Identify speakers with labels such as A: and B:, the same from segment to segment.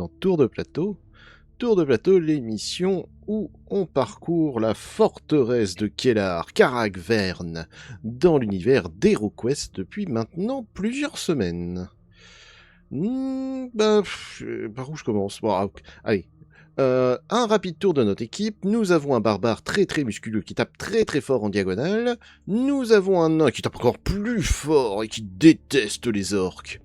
A: dans Tour de Plateau. Tour de Plateau, l'émission où on parcourt la forteresse de Kellar, Karak-Vern, dans l'univers d'HeroQuest depuis maintenant plusieurs semaines. Par où je commence? Allez. Un rapide tour de notre équipe. Nous avons un barbare très musculeux qui tape très fort en diagonale. Nous avons un nain qui tape encore plus fort et qui déteste les orques,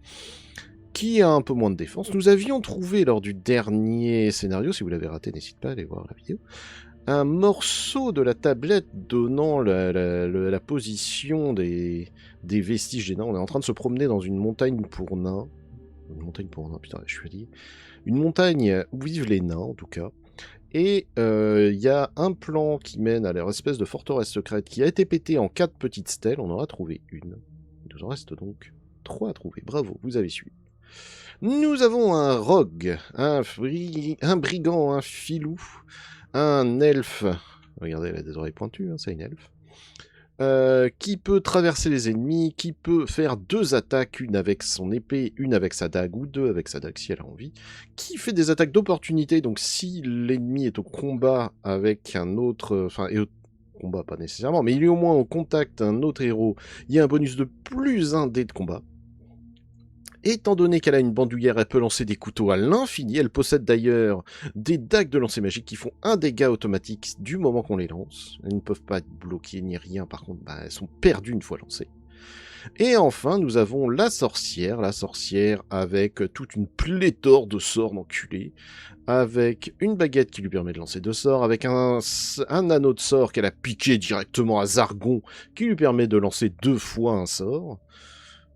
A: qui a un peu moins de défense. Nous avions trouvé lors du dernier scénario, si vous l'avez raté, n'hésitez pas à aller voir la vidéo, un morceau de la tablette donnant la position des vestiges des nains. On est en train de se promener dans une montagne pour nains. Une montagne pour nains, putain, je suis dit. Une montagne où vivent les nains, en tout cas. Et il y a un plan qui mène à leur espèce de forteresse secrète qui a été pété en 4 petites stèles. On en a trouvé une. Il nous en reste donc 3 à trouver. Bravo, vous avez su. Nous avons un rogue, un brigand, un filou, un elfe. Regardez, elle a des oreilles pointues, hein, c'est une elfe. Qui peut traverser les ennemis, qui peut faire 2 attaques, une avec son épée, une avec sa dague, ou 2 avec sa dague si elle a envie, qui fait des attaques d'opportunité, donc si l'ennemi est au combat avec un autre, combat pas nécessairement, mais il est au moins au contact d'un autre héros, il y a un bonus de plus 1 dé de combat. Étant donné qu'elle a une bandoulière, elle peut lancer des couteaux à l'infini. Elle possède d'ailleurs des dagues de lancer magique qui font un dégât automatique du moment qu'on les lance. Elles ne peuvent pas être bloquées ni rien, par contre, elles sont perdues une fois lancées. Et enfin, nous avons la sorcière avec toute une pléthore de sorts d'enculés, avec une baguette qui lui permet de lancer 2 sorts, avec un anneau de sort qu'elle a piqué directement à Zargon, qui lui permet de lancer 2 fois un sort.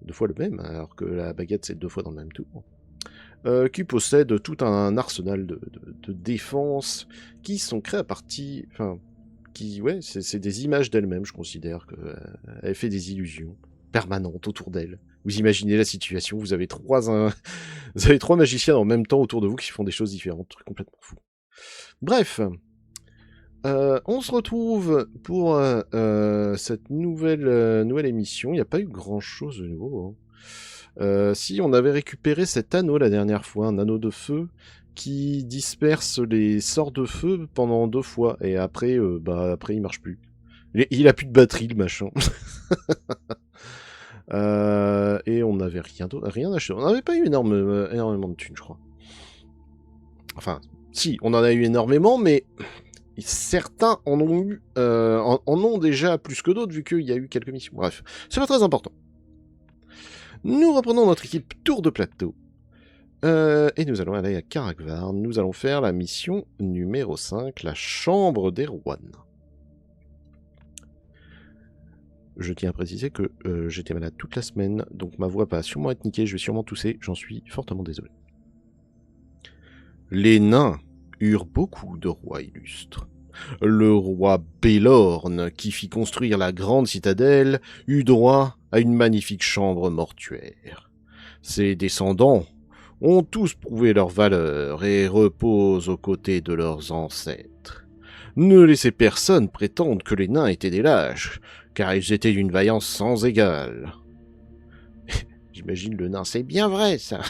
A: 2 fois le même, alors que la baguette c'est 2 fois dans le même tour, qui possède tout un arsenal de défense qui sont créés à partir... c'est des images d'elle-même, je considère qu'elle fait des illusions permanentes autour d'elle. Vous imaginez la situation, vous avez 3 magiciens en même temps autour de vous qui font des choses différentes, truc complètement fou. Bref... on se retrouve pour cette nouvelle émission. Il n'y a pas eu grand chose de nouveau. Si on avait récupéré cet anneau la dernière fois, un anneau de feu qui disperse les sorts de feu pendant 2 fois. Et après, après il marche plus. Il a plus de batterie, le machin. Et on n'avait rien acheté. On n'avait pas eu énormément de thunes, je crois. Enfin, si, on en a eu énormément, mais... certains en ont déjà plus que d'autres, vu qu'il y a eu quelques missions. Bref, c'est pas très important. Nous reprenons notre équipe Tour de Plateau. Et nous allons aller à Karak-Vern. Nous allons faire la mission numéro 5, la Chambre d'Erwan. Je tiens à préciser que j'étais malade toute la semaine, donc ma voix va sûrement être niquée, je vais sûrement tousser, j'en suis fortement désolé. Les nains eurent beaucoup de rois illustres. Le roi Bélorn, qui fit construire la grande citadelle, eut droit à une magnifique chambre mortuaire. Ses descendants ont tous prouvé leur valeur et reposent aux côtés de leurs ancêtres. Ne laissez personne prétendre que les nains étaient des lâches, car ils étaient d'une vaillance sans égale. J'imagine le nain, c'est bien vrai ça.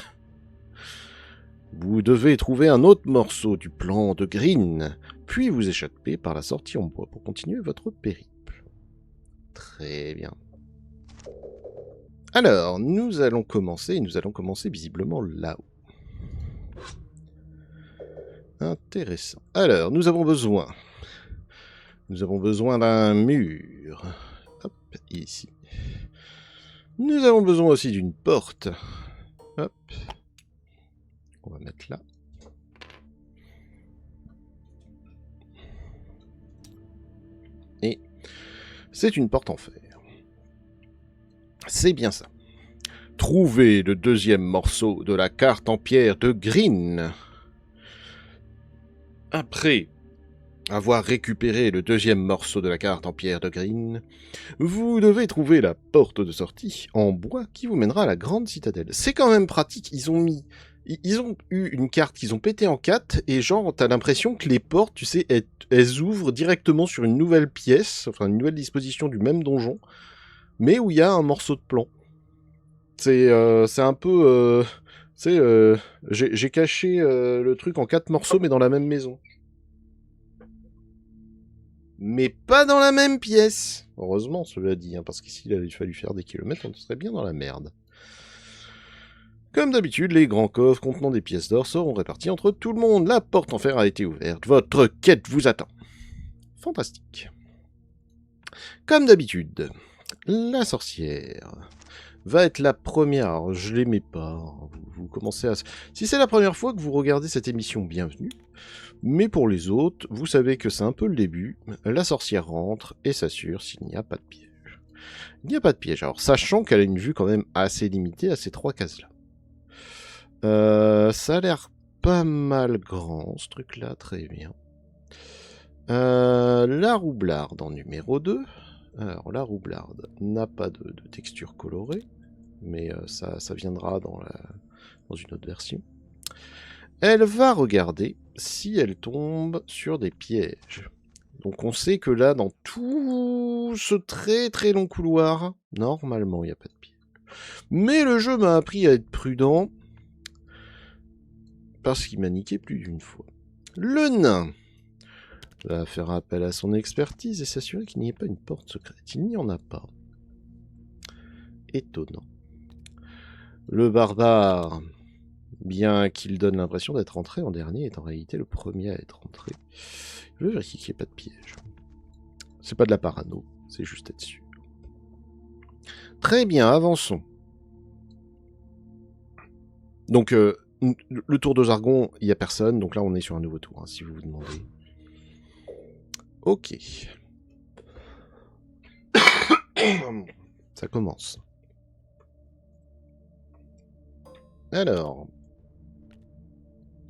A: Vous devez trouver un autre morceau du plan de Green, puis vous échapper par la sortie en bois pour continuer votre périple. Très bien. Alors, nous allons commencer visiblement là-haut. Intéressant. Alors, nous avons besoin d'un mur. Hop, ici. Nous avons besoin aussi d'une porte. Hop. On va mettre là. Et c'est une porte en fer. C'est bien ça. Trouvez le 2e morceau de la carte en pierre de Green. Après avoir récupéré le 2e morceau de la carte en pierre de Green, vous devez trouver la porte de sortie en bois qui vous mènera à la grande citadelle. C'est quand même pratique, ils ont eu une carte qu'ils ont pété en 4, et genre, t'as l'impression que les portes, tu sais, elles ouvrent directement sur une nouvelle pièce, enfin une nouvelle disposition du même donjon, mais où il y a un morceau de plan. C'est un peu C'est, j'ai caché le truc en 4 morceaux, mais dans la même maison. Mais pas dans la même pièce. Heureusement, cela dit, hein, parce qu'ici, il avait fallu faire des kilomètres, on serait bien dans la merde. Comme d'habitude, les grands coffres contenant des pièces d'or seront répartis entre tout le monde. La porte en fer a été ouverte. Votre quête vous attend. Fantastique. Comme d'habitude, la sorcière va être la première. Alors, je l'aimais pas. Vous commencez à... Si c'est la première fois que vous regardez cette émission, bienvenue. Mais pour les autres, vous savez que c'est un peu le début. La sorcière rentre et s'assure s'il n'y a pas de piège. Il n'y a pas de piège. Alors, sachant qu'elle a une vue quand même assez limitée à ces 3 cases-là. Ça a l'air pas mal grand, ce truc-là, très bien. La roublarde en numéro 2. Alors, la roublarde n'a pas de texture colorée, mais ça viendra dans une autre version. Elle va regarder si elle tombe sur des pièges. Donc on sait que là, dans tout ce très très long couloir, normalement, il n'y a pas de piège. Mais le jeu m'a appris à être prudent, parce qu'il m'a niqué plus d'une fois. Le nain va faire appel à son expertise et s'assurer qu'il n'y ait pas une porte secrète. Il n'y en a pas. Étonnant. Le barbare, bien qu'il donne l'impression d'être entré en dernier, est en réalité le premier à être entré. Je veux vérifier qu'il n'y ait pas de piège. C'est pas de la parano, c'est juste être sûr. Très bien, avançons. Donc, le tour de Zargon, il n'y a personne, donc là on est sur un nouveau tour, hein, si vous vous demandez. Ok. Ça commence. Alors,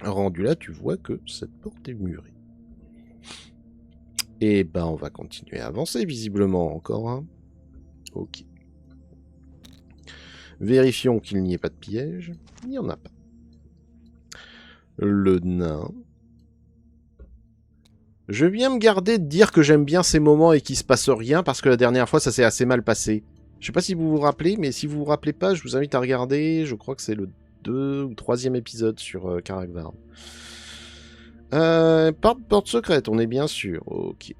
A: rendu là, tu vois que cette porte est murée. Et ben, on va continuer à avancer, visiblement, encore un. Ok. Vérifions qu'il n'y ait pas de piège. Il n'y en a pas. Le nain. Je viens me garder de dire que j'aime bien ces moments et qu'il se passe rien, parce que la dernière fois, ça s'est assez mal passé. Je sais pas si vous vous rappelez, mais si vous vous rappelez pas, je vous invite à regarder. Je crois que c'est le 2 ou 3e épisode sur Karakvar. Porte secrète, on est bien sûr. Ok.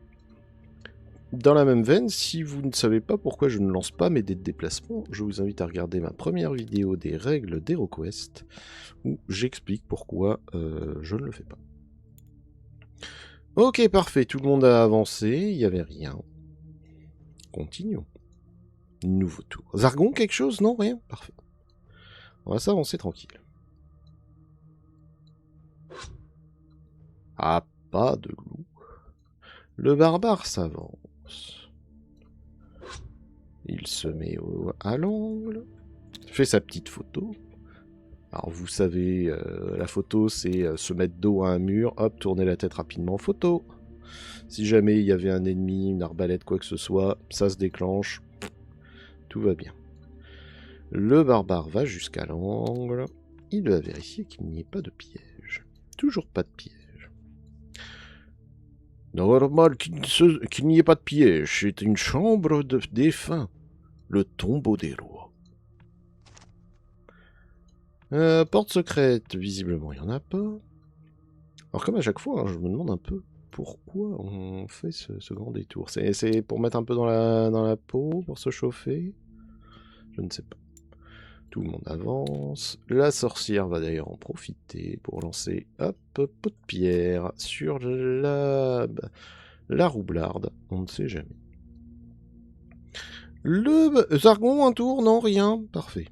A: Dans la même veine, si vous ne savez pas pourquoi je ne lance pas mes dés de déplacement, je vous invite à regarder ma première vidéo des règles d'HeroQuest, où j'explique pourquoi je ne le fais pas. Ok, parfait, tout le monde a avancé, il n'y avait rien. Continuons. Nouveau tour. Zargon, quelque chose? Non, rien? Parfait. On va s'avancer tranquille. Ah, pas de loup. Le barbare s'avance. Il se met à l'angle. Fait sa petite photo. Alors vous savez, la photo c'est se mettre dos à un mur, hop, tourner la tête rapidement, photo. Si jamais il y avait un ennemi, une arbalète, quoi que ce soit, ça se déclenche. Tout va bien. Le barbare va jusqu'à l'angle. Il va vérifier qu'il n'y ait pas de piège. Toujours pas de piège. Normal qu'il n'y ait pas de piège. C'est une chambre de défunts. Le tombeau des rois. Porte secrète, visiblement il n'y en a pas. Alors comme à chaque fois, hein, je me demande un peu pourquoi on fait ce grand détour. C'est pour mettre un peu dans la peau, pour se chauffer? Je ne sais pas. Tout le monde avance. La sorcière va d'ailleurs en profiter pour lancer, hop, pot de pierre sur la roublarde. On ne sait jamais. Le Zargon, un tour? Non, rien. Parfait.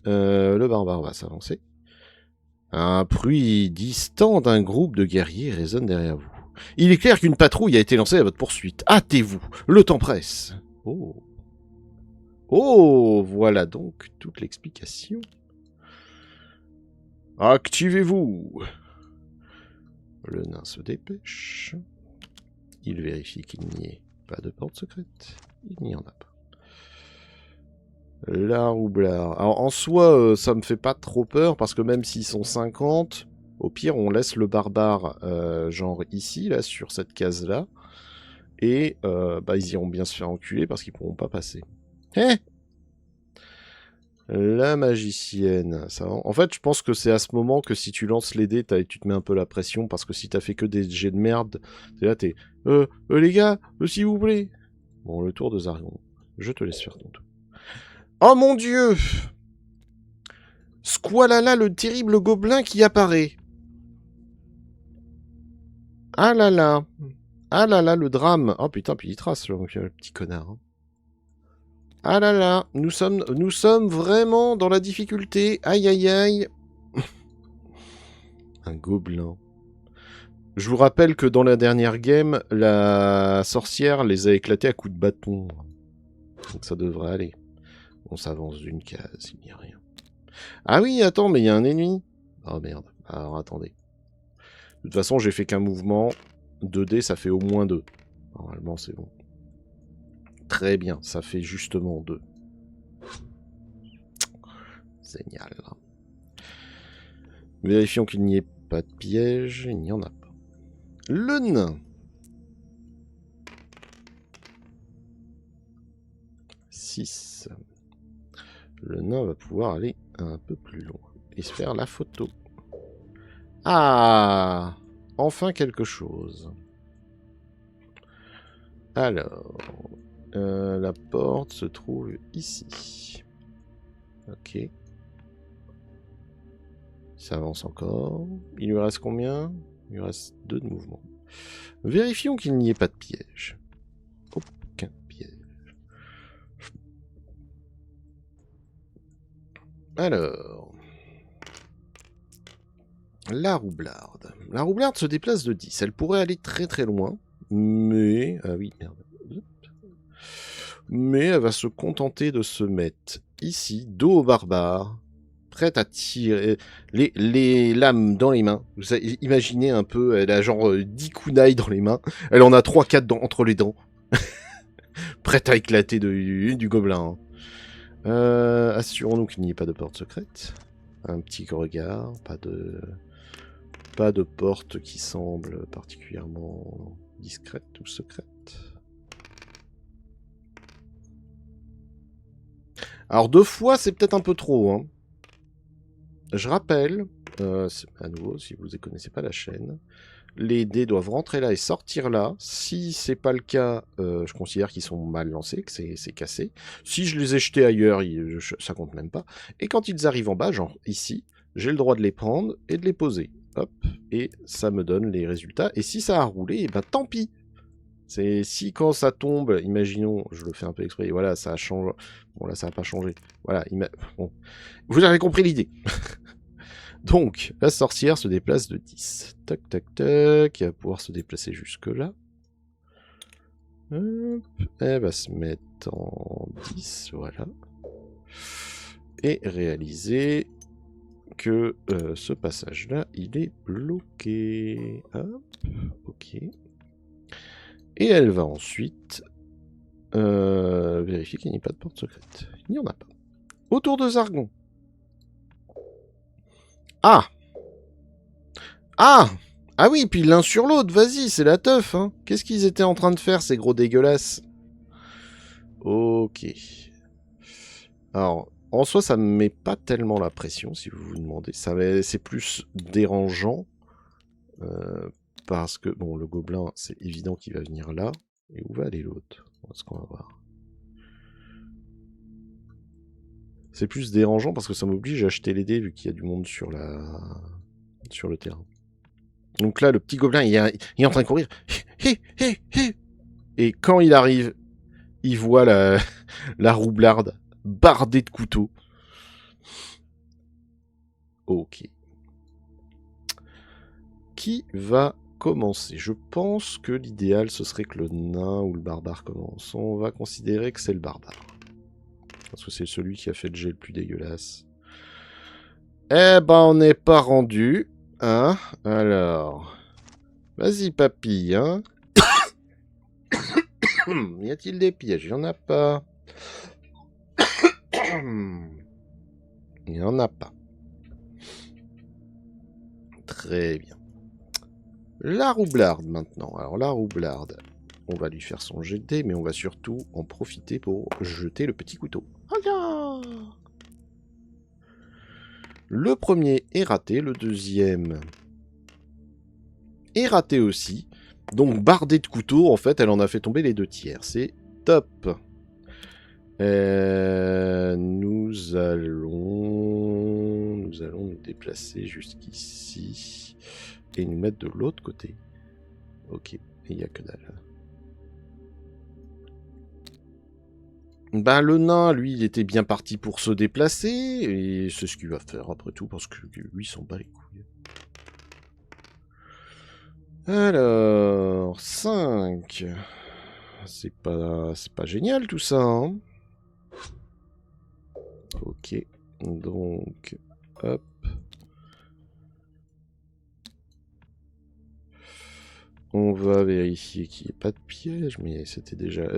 A: Le barbare va s'avancer. Un bruit distant d'un groupe de guerriers résonne derrière vous. Il est clair qu'une patrouille a été lancée à votre poursuite. Hâtez-vous, le temps presse. Oh. Oh, voilà donc toute l'explication. Activez-vous. Le nain se dépêche. Il vérifie qu'il n'y ait pas de porte secrète. Il n'y en a pas. La roublarde. Alors en soi, ça me fait pas trop peur parce que même s'ils sont 50, au pire on laisse le barbare genre ici, là, sur cette case-là. Et bah, ils iront bien se faire enculer parce qu'ils pourront pas passer. Eh La magicienne. Ça, en fait, je pense que c'est à ce moment que si tu lances les dés, tu te mets un peu la pression, parce que si t'as fait que des jets de merde, t'es là, les gars, s'il vous plaît. Bon, le tour de Zargon. Je te laisse faire ton tour. Oh mon dieu! Squalala, le terrible gobelin qui apparaît. Ah là là. Ah là là, le drame. Oh putain, puis il trace, le petit connard. Ah là là, nous sommes vraiment dans la difficulté. Aïe aïe aïe. Un gobelin. Je vous rappelle que dans la dernière game, la sorcière les a éclatés à coups de bâton. Donc ça devrait aller. On s'avance d'une case, il n'y a rien. Ah oui, attends, mais il y a un ennemi. Oh merde. Alors attendez. De toute façon, j'ai fait qu'un mouvement. 2D, ça fait au moins 2. Normalement, c'est bon. Très bien, ça fait justement 2. Génial. Vérifions qu'il n'y ait pas de piège. Il n'y en a pas. Le nain. 6. Le nain va pouvoir aller un peu plus loin et se faire la photo. Ah! Enfin quelque chose. Alors, la porte se trouve ici. Ok. Ça avance encore. Il lui reste combien? Il lui reste 2 de mouvement. Vérifions qu'il n'y ait pas de piège. Aucun piège. Alors... La roublarde. La roublarde se déplace de 10. Elle pourrait aller très très loin. Mais... Ah oui, merde. Mais elle va se contenter de se mettre ici, dos au barbare, prête à tirer les lames dans les mains. Vous savez, imaginez un peu, elle a genre 10 kunai dans les mains. Elle en a 3-4 entre les dents. Prête à éclater du gobelin. Assurons-nous qu'il n'y ait pas de porte secrète. Un petit regard, pas de porte qui semble particulièrement discrète ou secrète. Alors 2 fois, c'est peut-être un peu trop. Hein. Je rappelle, à nouveau, si vous ne connaissez pas la chaîne, les dés doivent rentrer là et sortir là. Si c'est pas le cas, je considère qu'ils sont mal lancés, que c'est cassé. Si je les ai jetés ailleurs, ça compte même pas. Et quand ils arrivent en bas, genre ici, j'ai le droit de les prendre et de les poser. Hop, et ça me donne les résultats. Et si ça a roulé, et ben tant pis. C'est si quand ça tombe, imaginons, je le fais un peu exprès, et voilà, ça a changé. Bon là, ça n'a pas changé. Voilà, bon. Vous avez compris l'idée. Donc, la sorcière se déplace de 10. Tac, tac, tac. Elle va pouvoir se déplacer jusque-là. Hop. Elle va se mettre en 10, voilà. Et réaliser que ce passage-là, il est bloqué. Hop, ok. Et elle va ensuite vérifier qu'il n'y ait pas de porte secrète. Il n'y en a pas. Autour de Zargon. Ah! Ah! Ah oui, puis l'un sur l'autre, vas-y, c'est la teuf, hein. Qu'est-ce qu'ils étaient en train de faire, ces gros dégueulasses? Ok. Alors, en soi, ça me met pas tellement la pression, si vous vous demandez. C'est plus dérangeant. Parce que, bon, le gobelin, c'est évident qu'il va venir là. Et où va aller l'autre? Ce qu'on va voir. C'est plus dérangeant parce que ça m'oblige à acheter les dés vu qu'il y a du monde sur le terrain. Donc là, le petit gobelin, il est en train de courir. Et quand il arrive, il voit la roublarde bardée de couteaux. Ok. Qui va commencer? Je pense que l'idéal, ce serait que le nain ou le barbare commence. On va considérer que c'est le barbare. Parce que c'est celui qui a fait le jet le plus dégueulasse. Eh ben, on n'est pas rendu. Hein? Alors... Vas-y, papy, hein? Y a-t-il des pièges? Il n'y en a pas. Il n'y en a pas. Très bien. La roublarde, maintenant. Alors, la roublarde, on va lui faire son jet de dés, mais on va surtout en profiter pour jeter le petit couteau. Regarde! Le premier est raté, le deuxième est raté aussi. Donc bardé de couteaux, en fait, elle en a fait tomber les 2/3. C'est top. Nous allons nous déplacer jusqu'ici et nous mettre de l'autre côté. Ok, il n'y a que dalle. Ben, le nain, lui, il était bien parti pour se déplacer, et c'est ce qu'il va faire après tout, parce que lui, il s'en bat les couilles. Alors, 5. C'est pas génial tout ça, hein. Ok, donc, hop. On va vérifier qu'il n'y ait pas de piège, mais c'était déjà...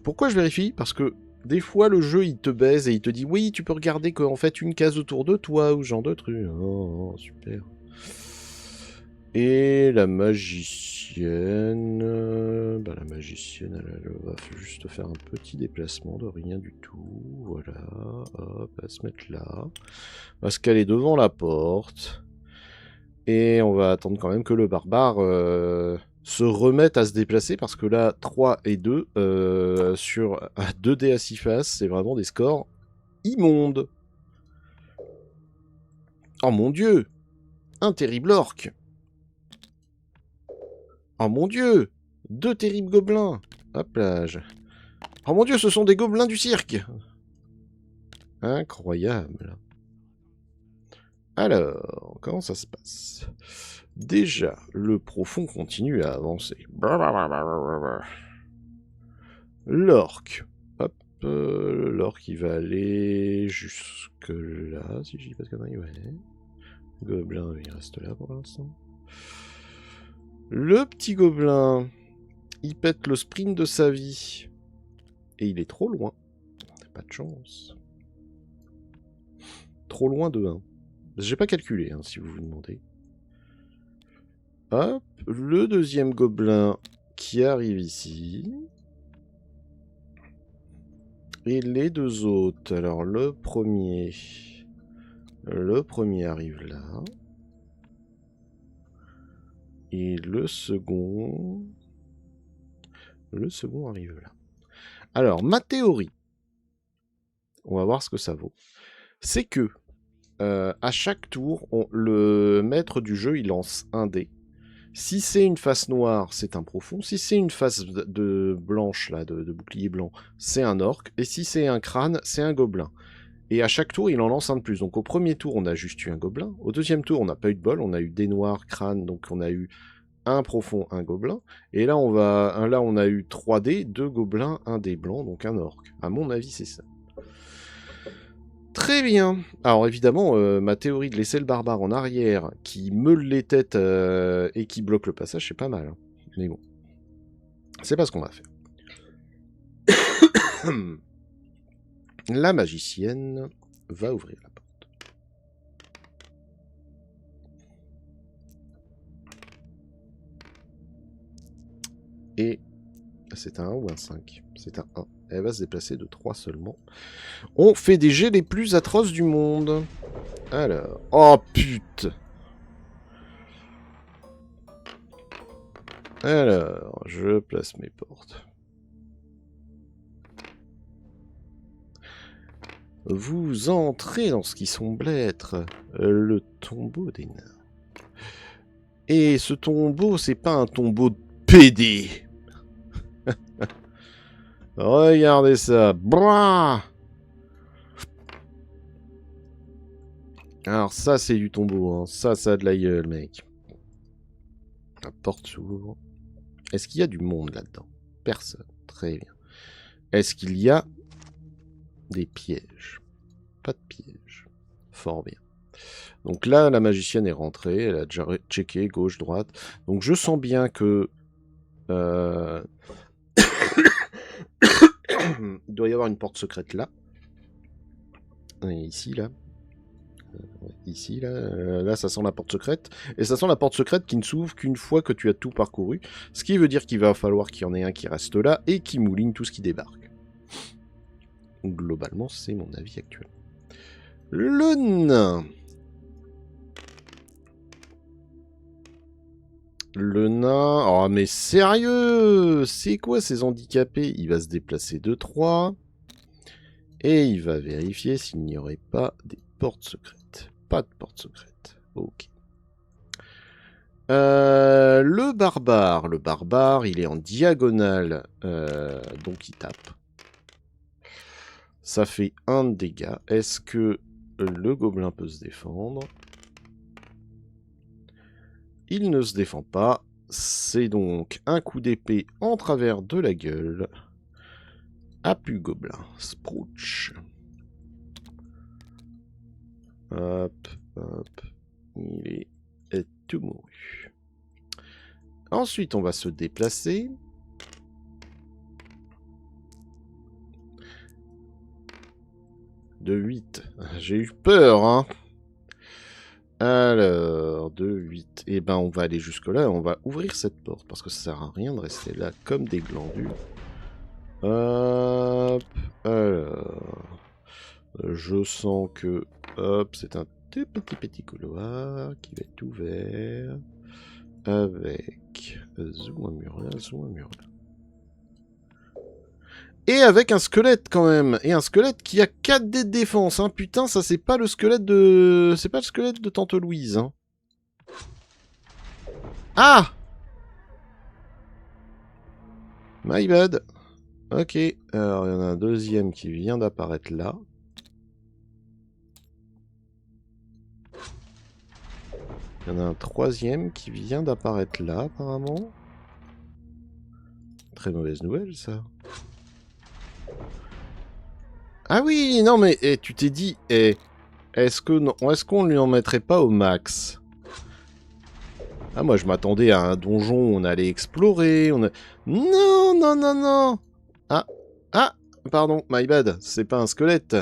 A: Pourquoi je vérifie? Parce que des fois, le jeu, il te baise et il te dit « Oui, tu peux regarder qu'en fait une case autour de toi » ou genre de trucs. Oh, super. Et la magicienne... la magicienne, elle va juste faire un petit déplacement de rien du tout. Voilà, hop, elle va se mettre là. Elle va se caler devant la porte. Et on va attendre quand même que le barbare se remette à se déplacer, parce que là, 3 et 2 sur 2 dés à 6 faces, c'est vraiment des scores immondes. Oh mon dieu! Un terrible orc! Oh mon dieu! 2 terribles gobelins! Hop là! Oh mon dieu, ce sont des gobelins du cirque! Incroyable! Alors, comment ça se passe? Déjà, le profond continue à avancer. L'orc. Hop, l'orc il va aller jusque là, si je dis pas de conneries, ouais. Gobelin, il reste là pour l'instant. Le petit gobelin, il pète le sprint de sa vie. Et il est trop loin. Pas de chance. Trop loin de 1. J'ai pas calculé, hein, si vous vous demandez. Hop, le deuxième gobelin qui arrive ici. Et les 2 autres. Alors, le premier arrive là. Et le second arrive là. Alors, ma théorie, on va voir ce que ça vaut, c'est que à chaque tour, le maître du jeu, il lance un dé. Si c'est une face noire, c'est un profond. Si c'est une face de blanche, là, de bouclier blanc, c'est un orc. Et si c'est un crâne, c'est un gobelin. Et à chaque tour, il en lance un de plus. Donc au premier tour, on a juste eu un gobelin. Au deuxième tour, on n'a pas eu de bol. On a eu des noirs, crâne, donc on a eu un profond, un gobelin. Et là, on a eu 3 dés, 2 gobelins, 1 dé blanc, donc un orc. À mon avis, c'est ça. Très bien. Alors évidemment, ma théorie de laisser le barbare en arrière, qui meule les têtes et qui bloque le passage, c'est pas mal. Hein. Mais bon, c'est pas ce qu'on va faire. La magicienne va ouvrir la porte. Et c'est un 1 ou un 5? C'est un 1. Elle va se déplacer de 3 seulement. On fait des jets les plus atroces du monde. Alors... Oh, putain! Alors, je place mes portes. Vous entrez dans ce qui semble être le tombeau des nains. Et ce tombeau, c'est pas un tombeau de PD. Regardez ça. Brrr. Alors ça, c'est du tombeau. Hein. Ça a de la gueule, mec. La porte s'ouvre. Est-ce qu'il y a du monde là-dedans? Personne. Très bien. Est-ce qu'il y a des pièges? Pas de pièges. Fort bien. Donc là, la magicienne est rentrée. Elle a déjà checké gauche, droite. Donc je sens bien que... il doit y avoir une porte secrète là. Et ici, là. Ici, là. Là, ça sent la porte secrète. Et ça sent la porte secrète qui ne s'ouvre qu'une fois que tu as tout parcouru. Ce qui veut dire qu'il va falloir qu'il y en ait un qui reste là et qui mouline tout ce qui débarque. Globalement, c'est mon avis actuel. Le nain. Le nain... Oh, mais sérieux? C'est quoi ces handicapés? Il va se déplacer de 3. Et il va vérifier s'il n'y aurait pas des portes secrètes. Pas de portes secrètes. Ok. Le barbare, il est en diagonale, donc il tape. Ça fait 1 de dégâts. Est-ce que le gobelin peut se défendre? Il ne se défend pas. C'est donc un coup d'épée en travers de la gueule. Apu gobelin. Sprouch. Hop, hop. Il est tout mouru. Ensuite, on va se déplacer. De 8. J'ai eu peur, hein. Alors, de 8. Eh ben, on va aller jusque-là. On va ouvrir cette porte. Parce que ça sert à rien de rester là comme des glandus. Hop. Alors. Je sens que... Hop, c'est un tout petit couloir qui va être ouvert. Avec... Zoom un mur là, zoom un mur là. Et avec un squelette quand même. Et un squelette qui a 4 dés de défense. Hein. Putain, ça c'est pas le squelette de... C'est pas le squelette de Tante Louise. Hein. Ah! My bad. Ok. Alors, il y en a un deuxième qui vient d'apparaître là. Il y en a un troisième qui vient d'apparaître là, apparemment. Très mauvaise nouvelle, ça. Ah oui, non mais tu t'es dit, est-ce qu'on lui en mettrait pas au max? Ah moi je m'attendais à un donjon où on allait explorer, Non, non, non, non. Ah, ah, pardon, my bad, c'est pas un squelette.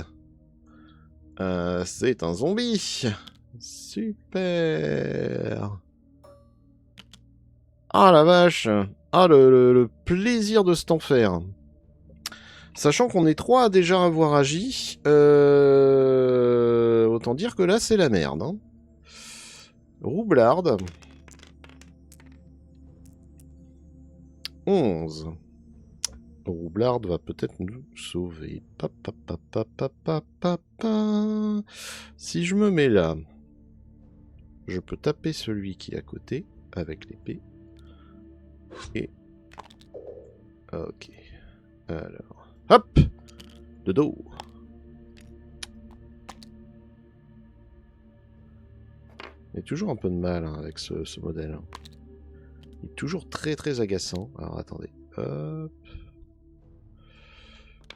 A: C'est un zombie. Super. Ah la vache. Ah le plaisir de cet enfer. Sachant qu'on est 3 à déjà avoir agi, autant dire que là c'est la merde. Hein. Roublarde. 11. Roublarde va peut-être nous sauver. Si je me mets là, je peux taper celui qui est à côté avec l'épée. Et... Ok. Alors... Hop! De dos. Il y a toujours un peu de mal hein, avec ce modèle. Hein. Il est toujours très très agaçant. Alors attendez. Hop.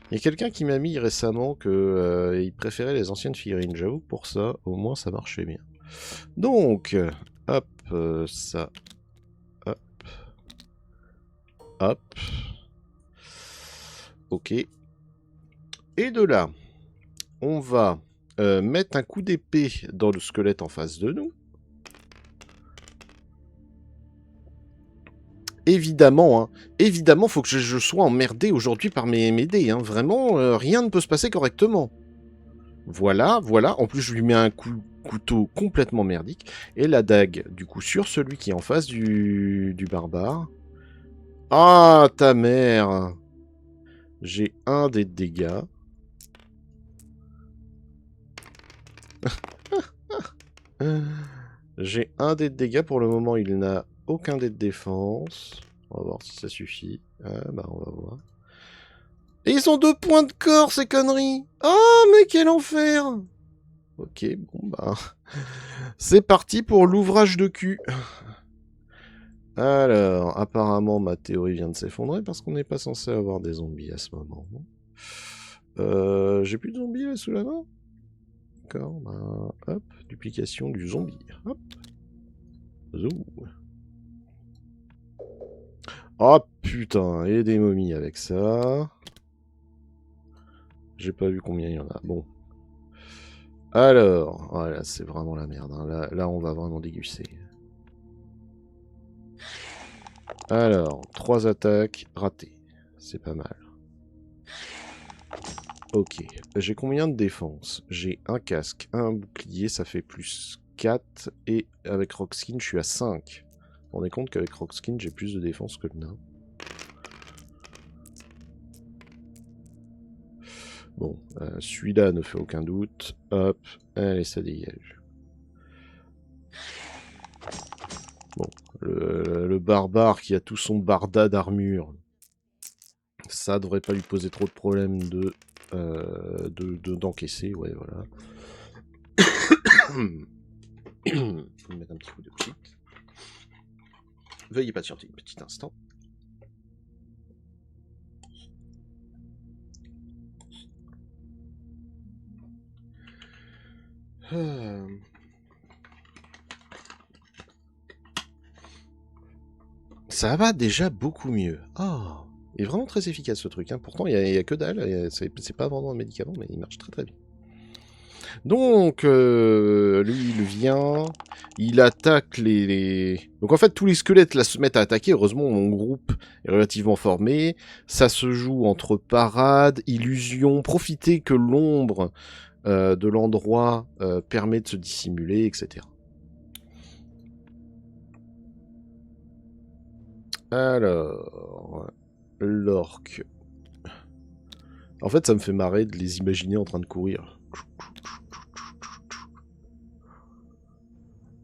A: Il y a quelqu'un qui m'a mis récemment que il préférait les anciennes figurines. J'avoue que pour ça, au moins ça marchait bien. Donc, hop, ça. Hop. Hop. Ok. Et de là, on va mettre un coup d'épée dans le squelette en face de nous. Évidemment, hein. Évidemment, faut que je sois emmerdé aujourd'hui par mes dés. Hein. Vraiment, rien ne peut se passer correctement. Voilà, voilà. En plus, je lui mets un couteau complètement merdique. Et la dague, du coup, sur celui qui est en face du barbare. Ah, ta mère! J'ai un des dégâts. J'ai un dé de dégâts. Pour le moment, il n'a aucun dé de défense. On va voir si ça suffit. Bah, on va voir. Et ils ont 2 points de corps, ces conneries! Oh, mais quel enfer! Ok, bon, bah... C'est parti pour l'ouvrage de cul. Alors, apparemment, ma théorie vient de s'effondrer parce qu'on n'est pas censé avoir des zombies à ce moment. J'ai plus de zombies là sous la main? D'accord, bah, hop, duplication du zombie. Hop. Zou. Oh putain, et des momies avec ça. J'ai pas vu combien il y en a. Bon. Alors, voilà, c'est vraiment la merde. Hein. Là, on va vraiment déguster. Alors, 3 attaques ratées. C'est pas mal. Ok. J'ai combien de défense? J'ai un casque, un bouclier, ça fait plus 4. Et avec Rockskin, je suis à 5. vous rendez compte qu'avec Rockskin, j'ai plus de défense que le nain. Bon, celui-là ne fait aucun doute. Hop, allez, ça dégage. Bon, le barbare qui a tout son barda d'armure, ça devrait pas lui poser trop de problèmes d'encaisser, ouais, voilà. Je vais mettre un petit coup de psy. Veuillez patienter un petit instant. Ça va déjà beaucoup mieux. Oh, il est vraiment très efficace ce truc. Hein. Pourtant, il n'y a que dalle. C'est pas vraiment un médicament, mais il marche très très bien. Donc, lui, il vient. Il attaque les... Donc en fait, tous les squelettes là se mettent à attaquer. Heureusement, mon groupe est relativement formé. Ça se joue entre parade, illusion, profiter que l'ombre de l'endroit permet de se dissimuler, etc. Alors, l'orque. En fait, ça me fait marrer de les imaginer en train de courir.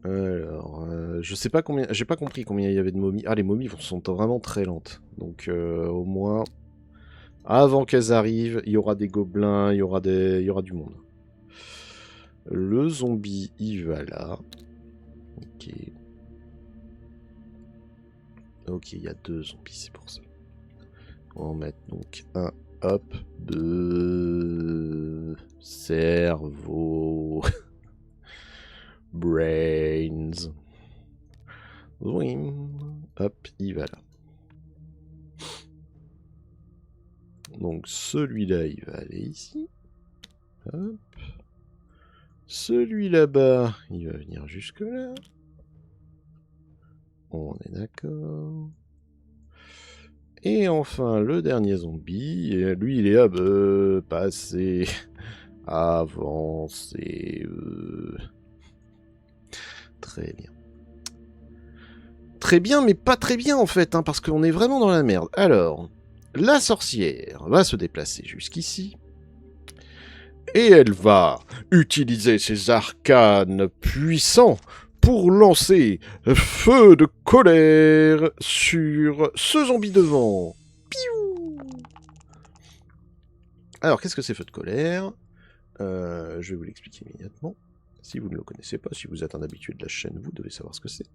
A: Alors, je sais pas combien, j'ai pas compris combien il y avait de momies. Ah, les momies sont vraiment très lentes. Donc, au moins, avant qu'elles arrivent, il y aura des gobelins, il y aura du monde. Le zombie, il va là. Ok. Ok, il y a 2 zombies, c'est pour ça. On va en mettre donc un, hop, 2 cerveau. Brains. Hop, il va là. Donc celui-là, il va aller ici. Hop. Celui là-bas, il va venir jusque là. On est d'accord. Et enfin, le dernier zombie, lui, il est là, passer, avancer. Très bien. Très bien, mais pas très bien en fait, hein, parce qu'on est vraiment dans la merde. Alors, la sorcière va se déplacer jusqu'ici. Et elle va utiliser ses arcanes puissants pour lancer feu de colère sur ce zombie devant. Piou. Alors, qu'est-ce que c'est feu de colère? Je vais vous l'expliquer immédiatement. Si vous ne le connaissez pas, si vous êtes un habitué de la chaîne, vous devez savoir ce que c'est.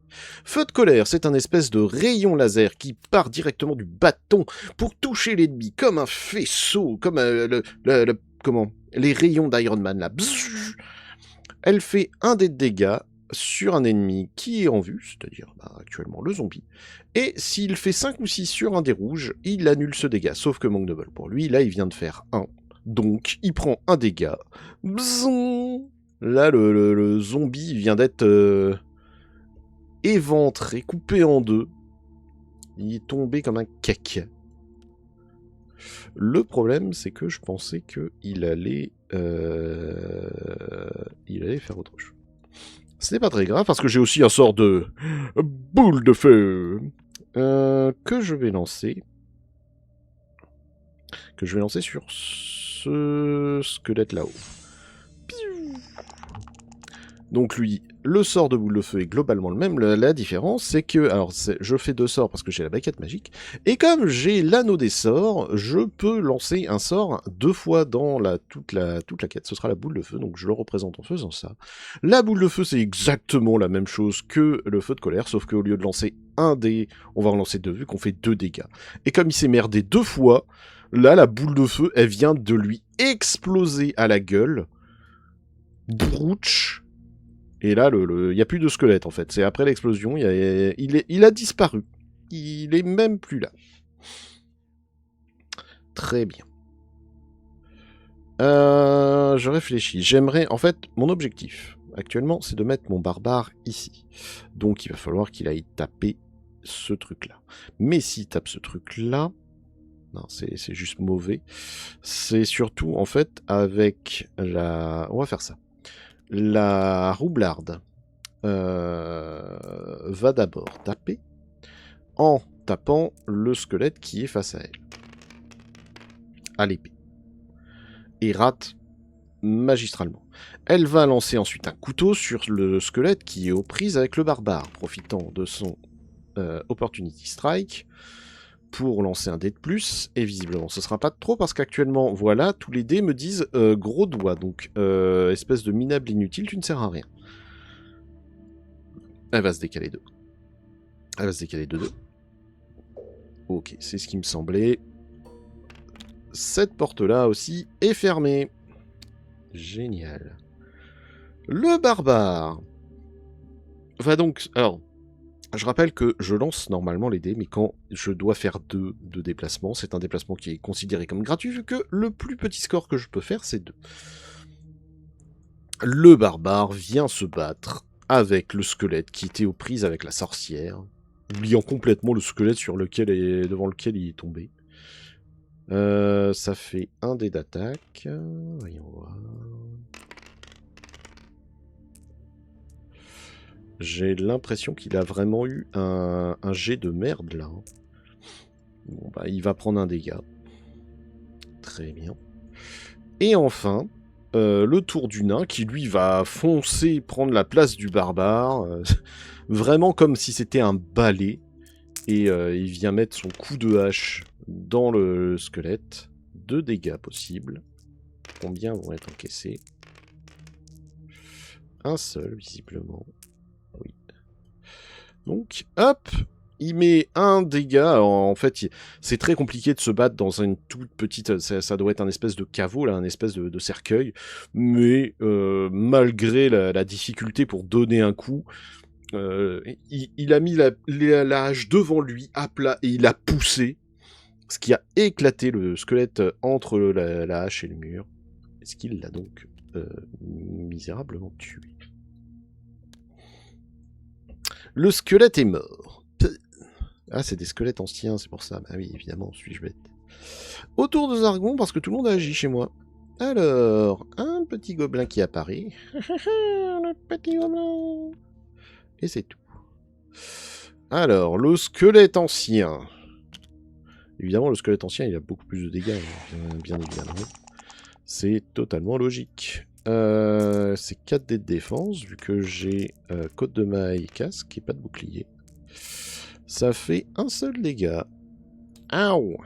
A: Feu de colère, c'est un espèce de rayon laser qui part directement du bâton pour toucher l'ennemi, comme un faisceau, comme comment, les rayons d'Iron Man, là. Bzzz. Elle fait 1 dé de dégâts sur un ennemi qui est en vue, c'est-à-dire actuellement le zombie, et s'il fait 5 ou 6 sur un dé rouge, il annule ce dégât, sauf que manque de bol pour lui, là il vient de faire 1. Donc, il prend un dégât. Bzzz. Là, le zombie vient d'être éventré, coupé en 2. Il est tombé comme un caca. Le problème, c'est que je pensais qu'il allait... il allait faire autre chose. Ce n'est pas très grave, parce que j'ai aussi un sort de boule de feu que je vais lancer. Que je vais lancer sur ce squelette là-haut. Donc lui, le sort de boule de feu est globalement le même. La différence, c'est que... Alors, je fais 2 sorts parce que j'ai la baguette magique. Et comme j'ai l'anneau des sorts, je peux lancer un sort 2 fois dans toute la quête. Ce sera la boule de feu, donc je le représente en faisant ça. La boule de feu, c'est exactement la même chose que le feu de colère, sauf qu'au lieu de lancer 1 dé, on va en lancer 2, vu qu'on fait 2 dégâts. Et comme il s'est merdé 2 fois, là, la boule de feu, elle vient de lui exploser à la gueule. Brouch. Et là, il n'y a plus de squelette, en fait. C'est après l'explosion, il a disparu. Il est même plus là. Très bien. Je réfléchis. J'aimerais... En fait, mon objectif, actuellement, c'est de mettre mon barbare ici. Donc, il va falloir qu'il aille taper ce truc-là. Mais s'il tape ce truc-là... Non, c'est juste mauvais. C'est surtout, en fait, avec la... On va faire ça. La roublarde va d'abord taper en tapant le squelette qui est face à elle. À l'épée. Et rate magistralement. Elle va lancer ensuite un couteau sur le squelette qui est aux prises avec le barbare, profitant de son Opportunity Strike pour lancer un dé de plus, et visiblement ce sera pas de trop, parce qu'actuellement, voilà, tous les dés me disent gros doigt, donc espèce de minable inutile, tu ne sers à rien. Elle va se décaler de 2. Elle va se décaler de 2. Ok, c'est ce qui me semblait. Cette porte-là aussi est fermée. Génial. Le barbare va donc... Alors, je rappelle que je lance normalement les dés, mais quand je dois faire 2 de déplacement, c'est un déplacement qui est considéré comme gratuit, vu que le plus petit score que je peux faire, c'est 2. Le barbare vient se battre avec le squelette qui était aux prises avec la sorcière, oubliant complètement le squelette devant lequel il est tombé. Ça fait un dé d'attaque. Voyons voir. J'ai l'impression qu'il a vraiment eu un jet de merde là. Bon bah il va prendre un dégât. Très bien. Et enfin, le tour du nain qui lui va foncer prendre la place du barbare. Vraiment comme si c'était un balai. Et il vient mettre son coup de hache dans le squelette. 2 dégâts possibles. Combien vont être encaissés? Un seul, visiblement. Oui. Donc, hop, il met un dégât. En fait, c'est très compliqué de se battre dans une toute petite... Ça doit être un espèce de caveau, là, un espèce de cercueil. Mais malgré la difficulté pour donner un coup... il a mis la hache devant lui, à plat, et il a poussé, ce qui a éclaté le squelette entre la hache et le mur, et ce qui l'a donc misérablement tué. Le squelette est mort. Ah, c'est des squelettes anciens, c'est pour ça. Bah oui, évidemment, suis-je bête. Autour de Zargon, parce que tout le monde a agi chez moi. Alors, un petit gobelin qui apparaît. Le petit gobelin. Et c'est tout. Alors, le squelette ancien. Évidemment, le squelette ancien, il a beaucoup plus de dégâts, bien évidemment. C'est totalement logique. C'est 4 dés de défense, vu que j'ai côte de maille, casque et pas de bouclier. Ça fait un seul dégât. Aouh!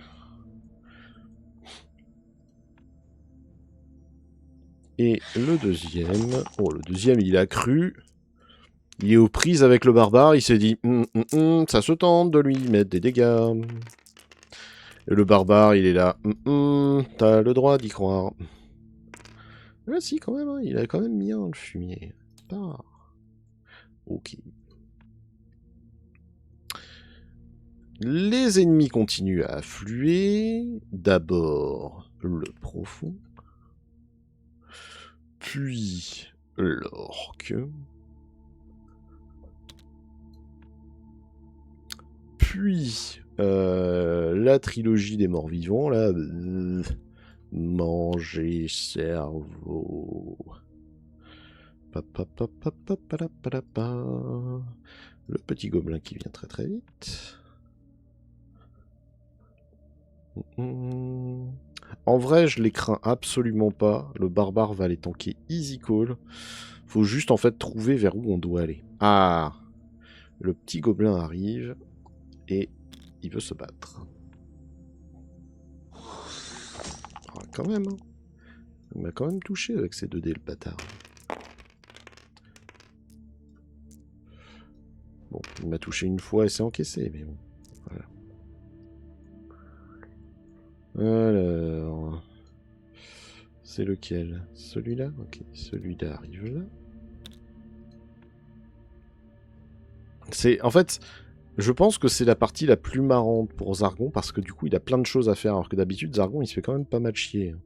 A: Et le deuxième... Oh, le deuxième, il a cru... Il est aux prises avec le barbare, il s'est dit ça se tente de lui mettre des dégâts. Et le barbare, il est là. T'as le droit d'y croire. Ah si, quand même, hein, il a quand même mis le fumier. Ah. Ok. Les ennemis continuent à affluer. D'abord, le profond. Puis, l'orque. Puis, la trilogie des morts vivants, là. Manger cerveau. Le petit gobelin qui vient très très vite. En vrai, je les crains absolument pas. Le barbare va les tanker easy call. Faut juste en fait trouver vers où on doit aller. Ah! Le petit gobelin arrive. Et il veut se battre. Ah, quand même. Hein. Il m'a quand même touché avec ces 2 dés, le bâtard. Bon, il m'a touché une fois et c'est encaissé, mais bon. Voilà. Alors... C'est lequel? Celui-là? Ok, celui-là arrive là. C'est... En fait... Je pense que c'est la partie la plus marrante pour Zargon, parce que du coup, il a plein de choses à faire, alors que d'habitude, Zargon, il se fait quand même pas mal chier.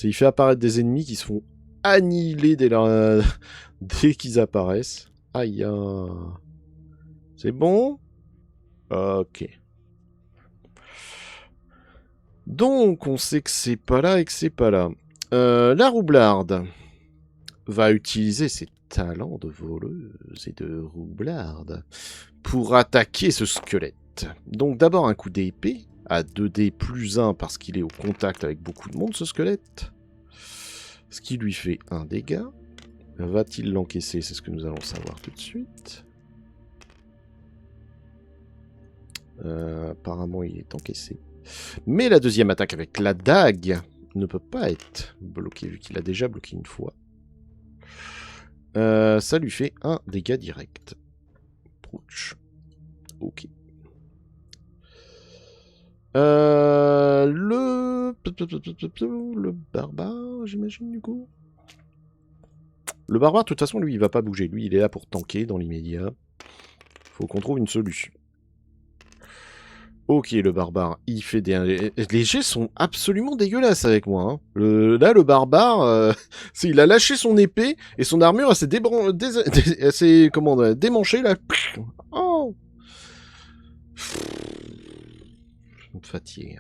A: Il fait apparaître des ennemis qui se font annihiler dès qu'ils apparaissent. Aïe. C'est bon? Ok. Donc, on sait que c'est pas là et que c'est pas là. La roublarde va utiliser ses talent de voleuse et de roublarde pour attaquer ce squelette. Donc d'abord un coup d'épée à 2D plus 1 parce qu'il est au contact avec beaucoup de monde ce squelette. Ce qui lui fait un dégât. Va-t-il l'encaisser? C'est ce que nous allons savoir tout de suite. Apparemment il est encaissé. Mais la deuxième attaque avec la dague ne peut pas être bloquée vu qu'il a déjà bloqué une fois. Ça lui fait un dégât direct. Ouch. Ok. Le barbare, j'imagine, du coup. Le barbare, de toute façon, lui, il va pas bouger. Lui, il est là pour tanker dans l'immédiat. Faut qu'on trouve une solution. Ok, le barbare, il fait des... Les jets sont absolument dégueulasses avec moi. Hein. Là, le barbare, il a lâché son épée et son armure, elle s'est démanchée, là. Oh, je me fatigue.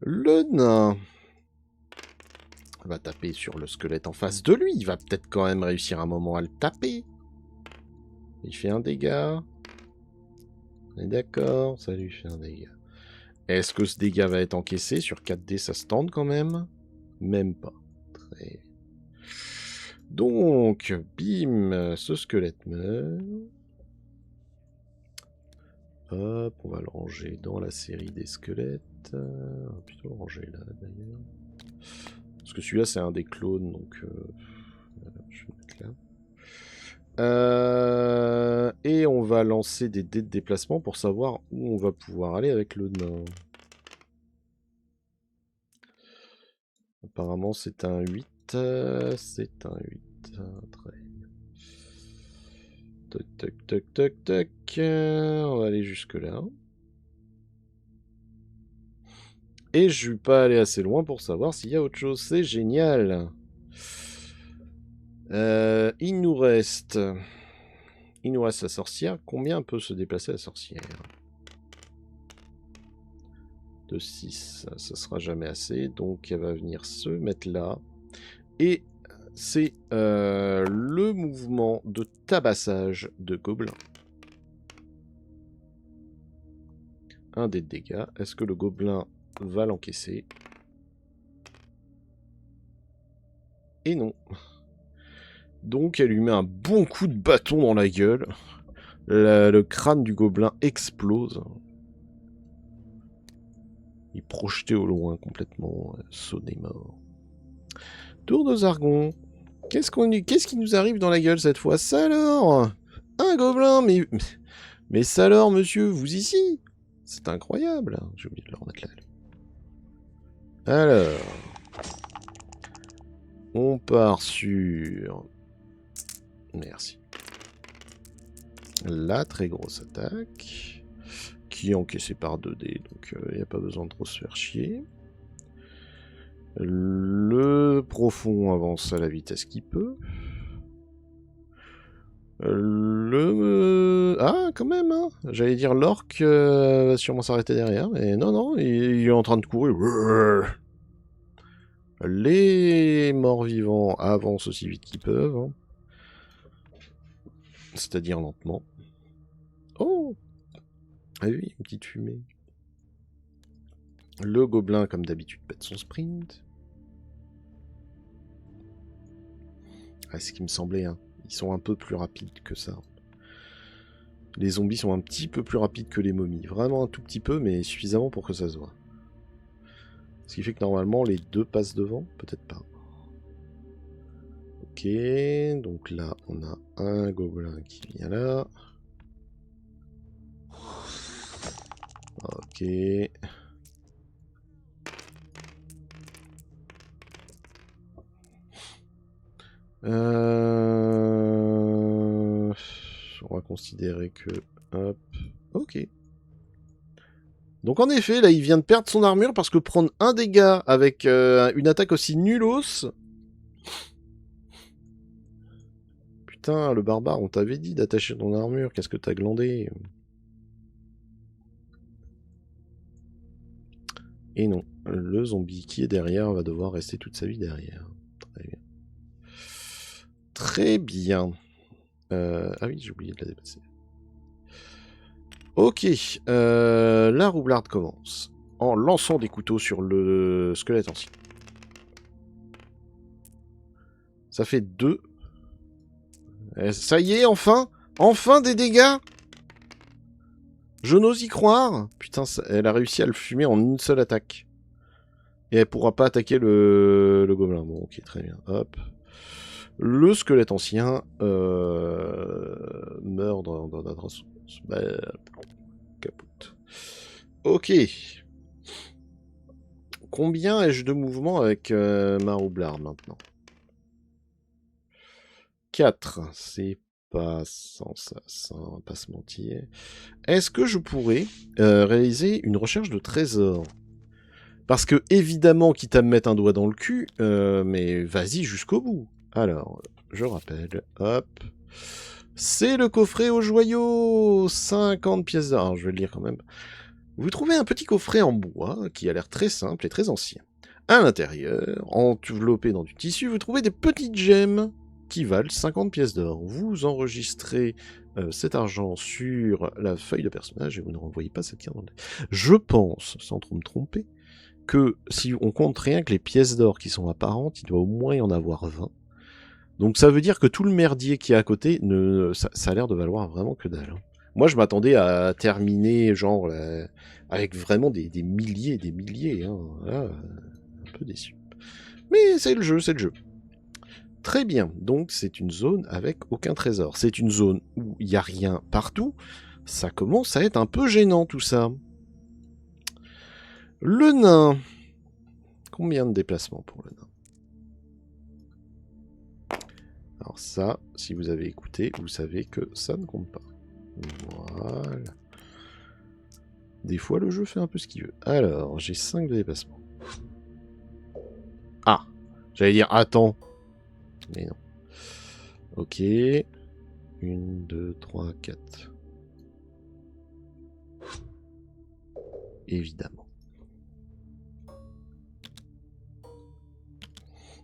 A: Le nain va taper sur le squelette en face de lui. Il va peut-être quand même réussir un moment à le taper. Il fait un dégât. On est d'accord, ça lui fait un dégât. Est-ce que ce dégât va être encaissé? Sur 4D, ça se tente quand même? Même pas. Très... Donc, bim, ce squelette meurt. Hop, on va le ranger dans la série des squelettes. On va plutôt le ranger là, d'ailleurs. Parce que celui-là, c'est un des clones, donc... voilà, je vais le mettre là. Et on va lancer des dés de déplacement pour savoir où on va pouvoir aller avec le nain. Apparemment, c'est un 8. C'est un 8. Très bien. Toc, toc, toc, toc, toc. On va aller jusque là. Et je suis pas allé assez loin pour savoir s'il y a autre chose. C'est génial. Il nous reste la sorcière. Combien peut se déplacer la sorcière? De 6. Ça sera jamais assez. Donc elle va venir se mettre là. Et c'est le mouvement de tabassage de gobelin. Un dé de dégâts. Est-ce que le gobelin va l'encaisser? Et non. Donc elle lui met un bon coup de bâton dans la gueule. Le crâne du gobelin explose. Il est projeté au loin complètement, sonné mort. Tour de Zargon. Qu'est-ce qui nous arrive dans la gueule cette fois? Ça alors? Un gobelin, mais ça alors, monsieur, vous ici? C'est incroyable. J'ai oublié de le remettre là. Alors, on part sur... Merci. La très grosse attaque, qui est encaissée par 2D, donc il n'y a pas besoin de trop se faire chier. Le profond avance à la vitesse qu'il peut. Ah, quand même, hein. J'allais dire l'orc va sûrement s'arrêter derrière, mais non, non, il est en train de courir. Les morts-vivants avancent aussi vite qu'ils peuvent. Hein. C'est-à-dire lentement. Oh! Ah oui, une petite fumée. Le gobelin, comme d'habitude, pète son sprint. Ah, c'est ce qui me semblait, hein. Ils sont un peu plus rapides que ça. Les zombies sont un petit peu plus rapides que les momies. Vraiment un tout petit peu, mais suffisamment pour que ça se voit. Ce qui fait que normalement, les deux passent devant. Peut-être pas. Ok, donc là, on a un gobelin qui vient là. Ok. On va considérer que... Hop. Ok. Donc en effet, là, il vient de perdre son armure parce que prendre un dégât avec une attaque aussi nullos... Putain, le barbare, on t'avait dit d'attacher ton armure. Qu'est-ce que t'as glandé? Et non, le zombie qui est derrière va devoir rester toute sa vie derrière. Très bien. Très bien. Ah oui, j'ai oublié de la dépasser. Ok, la roublarde commence en lançant des couteaux sur le squelette ancien. Ça fait 2. Ça y est, enfin! Enfin des dégâts! Je n'ose y croire! Putain, elle a réussi à le fumer en une seule attaque. Et elle pourra pas attaquer le gobelin. Bon, ok, très bien. Hop. Le squelette ancien meurt dans notre assaut. Capote. Ok. Combien ai-je de mouvement avec ma roublarde maintenant? 4. C'est pas sans ça, on va pas se mentir. Est-ce que je pourrais réaliser une recherche de trésor? Parce que, évidemment, quitte à me mettre un doigt dans le cul, mais vas-y jusqu'au bout. Alors, je rappelle, hop. C'est le coffret aux joyaux! 50 pièces d'or. Alors, je vais le lire quand même. Vous trouvez un petit coffret en bois qui a l'air très simple et très ancien. À l'intérieur, enveloppé dans du tissu, vous trouvez des petites gemmes qui valent 50 pièces d'or. Vous enregistrez cet argent sur la feuille de personnage et vous ne renvoyez pas cette carte dans le... Je pense, sans trop me tromper, que si on compte rien que les pièces d'or qui sont apparentes, il doit au moins y en avoir 20. Donc ça veut dire que tout le merdier qui est à côté, ça a l'air de valoir vraiment que dalle. Moi je m'attendais à terminer genre avec vraiment des milliers et des milliers. Hein. Là, un peu déçu. Mais c'est le jeu, c'est le jeu. Très bien, donc c'est une zone avec aucun trésor. C'est une zone où il n'y a rien partout. Ça commence à être un peu gênant tout ça. Le nain. Combien de déplacements pour le nain? Alors ça, si vous avez écouté, vous savez que ça ne compte pas. Voilà. Des fois, le jeu fait un peu ce qu'il veut. Alors, j'ai 5 de déplacement. Ah! J'allais dire, attends. Mais non. Ok. 1, 2, 3, 4. Évidemment.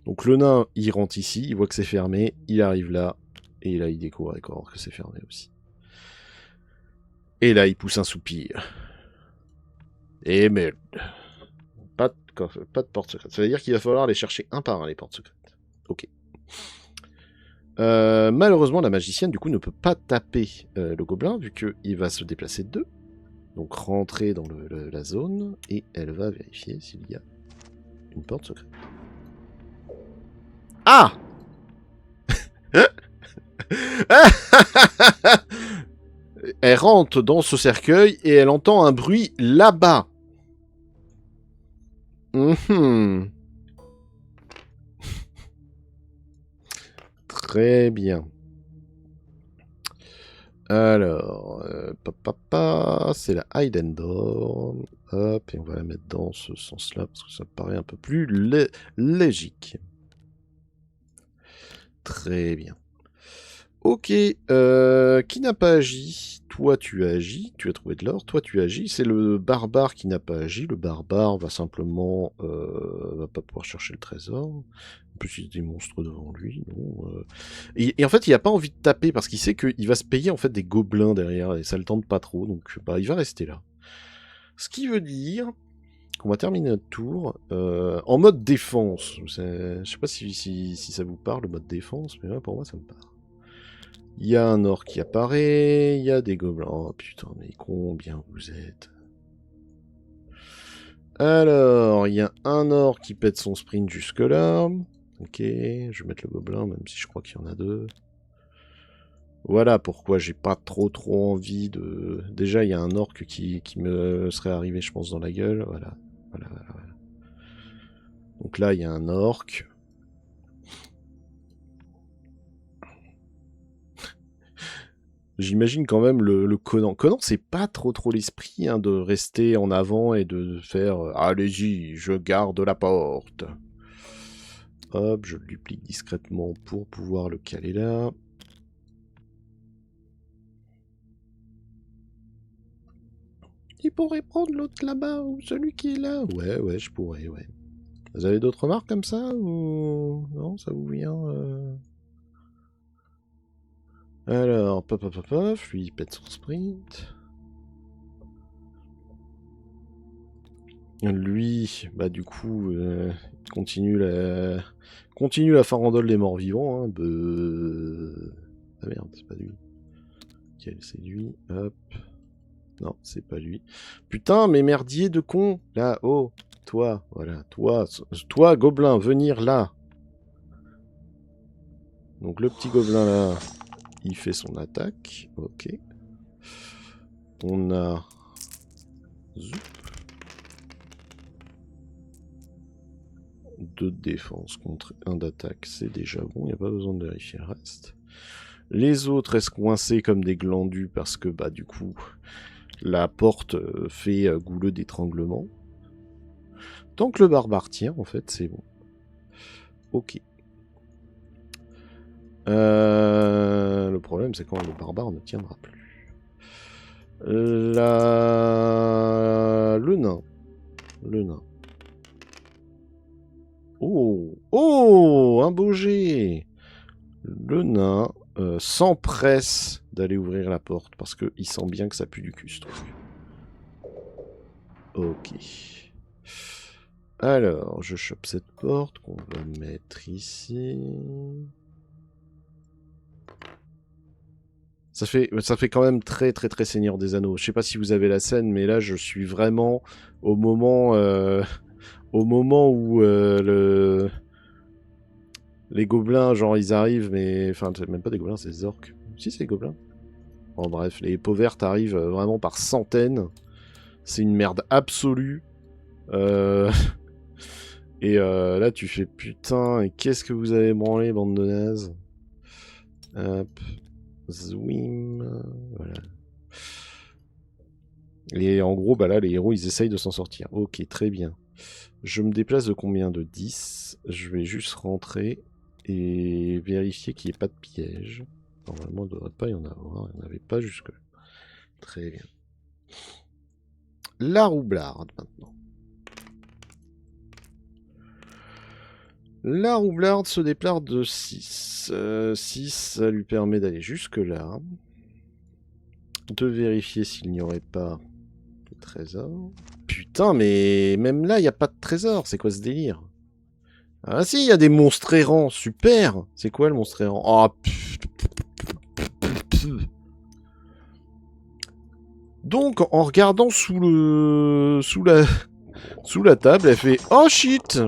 A: Donc le nain, il rentre ici, il voit que c'est fermé, il arrive là, et là il découvre d'accord que c'est fermé aussi. Et là il pousse un soupir. Et merde. Pas de porte secrète. Ça veut dire qu'il va falloir aller chercher un par un les portes secrètes. Ok. Malheureusement la magicienne du coup ne peut pas taper le gobelin vu qu'il va se déplacer de 2. Donc rentrer dans la zone et elle va vérifier s'il y a une porte secrète. Ah! Elle rentre dans ce cercueil et elle entend un bruit là-bas. Très bien. Alors, c'est la Hidden Door. Hop, et on va la mettre dans ce sens-là parce que ça me paraît un peu plus logique. Très bien. Ok, qui n'a pas agi? Toi, tu as agi, tu as trouvé de l'or. Toi, tu agis. C'est le barbare qui n'a pas agi. Le barbare va simplement... va pas pouvoir chercher le trésor. En plus, il y a des monstres devant lui. Non, et en fait, il n'a pas envie de taper parce qu'il sait qu'il va se payer en fait des gobelins derrière et ça le tente pas trop. Donc, bah, il va rester là. Ce qui veut dire qu'on va terminer notre tour en mode défense. Je sais pas si ça vous parle, le mode défense, mais là, pour moi, ça me parle. Il y a un orc qui apparaît, il y a des gobelins. Oh putain, mais combien vous êtes? Alors, il y a un orc qui pète son sprint jusque là. Ok, je vais mettre le gobelin, même si je crois qu'il y en a 2. Voilà pourquoi j'ai pas trop envie de... Déjà, il y a un orc qui me serait arrivé, je pense, dans la gueule. Voilà. Donc là, il y a un orc. J'imagine quand même le Conan. Conan, c'est pas trop l'esprit hein, de rester en avant et de faire « Allez-y, je garde la porte ». Hop, je le duplique discrètement pour pouvoir le caler là. Il pourrait prendre l'autre là-bas ou celui qui est là. Ouais, je pourrais, ouais. Vous avez d'autres remarques comme ça ou non, ça vous vient Alors, pop, pop, pop, pop, lui il pète son sprint. Lui, bah du coup, continue la farandole des morts vivants. Hein. Ah merde, c'est pas lui. Ok, c'est lui. Hop. Non, c'est pas lui. Putain, mais merdier de con. Là, oh, toi, voilà, toi, gobelin, venir là. Donc le petit gobelin là, il fait son attaque. Ok. On a... Zoup. 2 de défense contre 1 d'attaque, c'est déjà bon, il n'y a pas besoin de vérifier le reste. Les autres restent coincés comme des glandus parce que, bah, du coup, la porte fait gouleux d'étranglement. Tant que le barbare tient, en fait, c'est bon. Ok. Le problème, c'est quand le barbare ne tiendra plus. Le nain. Le nain. Oh, oh, un beau jet. Le nain s'empresse d'aller ouvrir la porte parce qu'il sent bien que ça pue du cul, ce truc. Ok. Alors, je chope cette porte qu'on va mettre ici. Ça fait quand même très très très Seigneur des Anneaux. Je sais pas si vous avez la scène, mais là je suis vraiment au moment où les gobelins, genre ils arrivent, mais enfin c'est même pas des gobelins, c'est des orques. Si c'est des gobelins. Bon bref, les peaux vertes arrivent vraiment par centaines. C'est une merde absolue. Et là tu fais putain, et qu'est-ce que vous avez branlé, bande de nazes. Hop. Zwim. Voilà. Et en gros, bah là, les héros, ils essayent de s'en sortir. Ok, très bien. Je me déplace de combien? De 10. Je vais juste rentrer et vérifier qu'il n'y ait pas de piège. Normalement, il ne devrait pas y en avoir. Il n'y en avait pas jusque-là. Très bien. La roublarde, maintenant. La roublarde se déplace de 6. 6, ça lui permet d'aller jusque-là. De vérifier s'il n'y aurait pas de trésor. Putain, mais même là, il n'y a pas de trésor. C'est quoi ce délire? Ah si, il y a des monstres errants. Super. C'est quoi le monstre errant? Oh, donc, en regardant sous la table, elle fait « Oh shit !»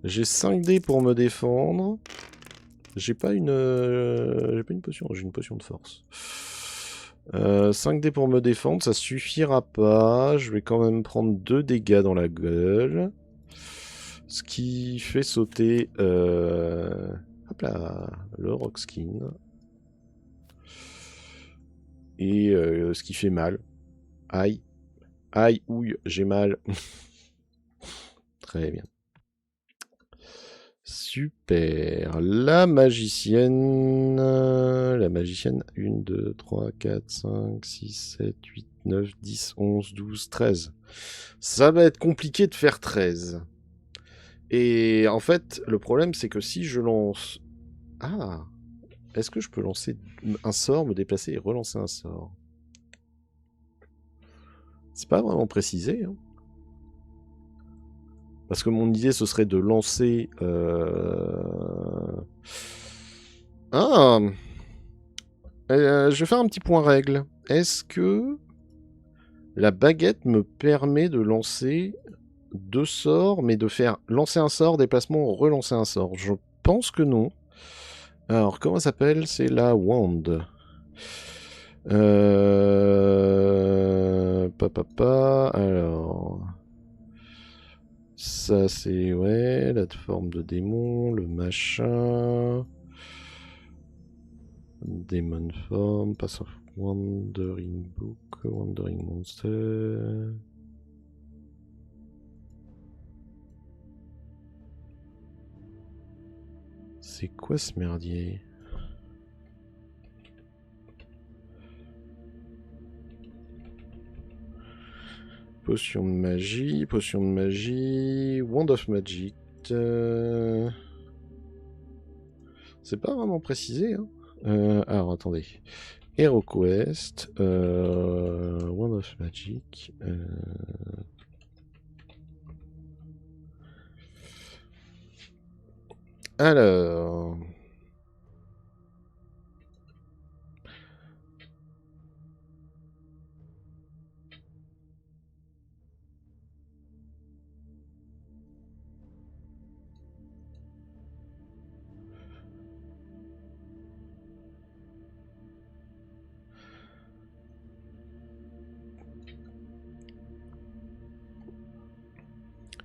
A: J'ai 5 dés pour me défendre. J'ai pas une potion, j'ai une potion de force. 5 dés pour me défendre, ça suffira pas. Je vais quand même prendre 2 dégâts dans la gueule. Ce qui fait sauter hop là, le Rockskin. Et ce qui fait mal. Aïe. Aïe, ouille, j'ai mal. Très bien. Super. La magicienne. 1, 2, 3, 4, 5, 6, 7, 8, 9, 10, 11, 12, 13. Ça va être compliqué de faire 13. Et en fait, le problème, c'est que si je lance... Ah, est-ce que je peux lancer un sort, me déplacer et relancer un sort? C'est pas vraiment précisé. Hein. Parce que mon idée, ce serait de lancer... Ah je vais faire un petit point règle. Est-ce que la baguette me permet de lancer 2 sorts, mais de faire lancer un sort, déplacement, relancer un sort? Je pense que non. Alors, comment ça s'appelle? C'est la wand. Alors... Ça, c'est... Ouais, la forme de démon, le machin... Demon Form, Pass of Wandering Book, Wandering Monster... C'est quoi ce merdier? Potion de magie, Wand of Magic. C'est pas vraiment précisé. Hein. Alors, attendez. HeroQuest, Wand of Magic. Alors.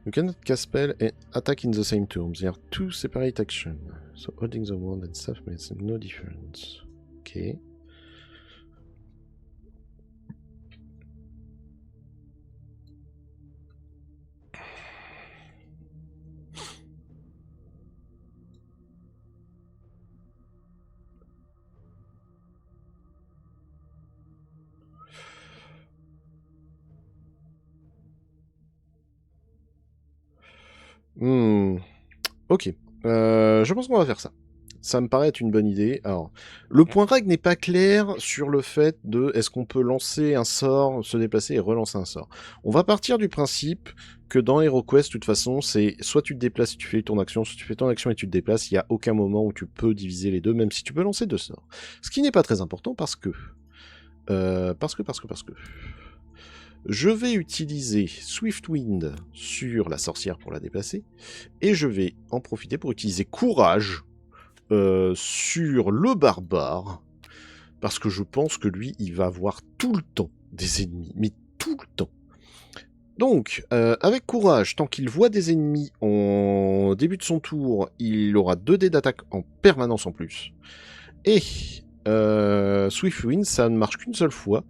A: You cannot cast spell and attack in the same turn. They are two separate actions. So holding the wand and stuff makes no difference. Ok. Ok. Je pense qu'on va faire ça. Ça me paraît être une bonne idée. Alors, le point règle n'est pas clair sur le fait de est-ce qu'on peut lancer un sort, se déplacer et relancer un sort. On va partir du principe que dans HeroQuest, de toute façon, c'est soit tu te déplaces et tu fais ton action, soit tu fais ton action et tu te déplaces. Il n'y a aucun moment où tu peux diviser les deux, même si tu peux lancer deux sorts. Ce qui n'est pas très important parce que... Je vais utiliser Swiftwind sur la sorcière pour la déplacer, et je vais en profiter pour utiliser Courage sur le barbare, parce que je pense que lui, il va avoir tout le temps des ennemis, mais tout le temps. Donc, avec Courage, tant qu'il voit des ennemis en début de son tour, il aura 2 dés d'attaque en permanence en plus. Et Swiftwind, ça ne marche qu'une seule fois,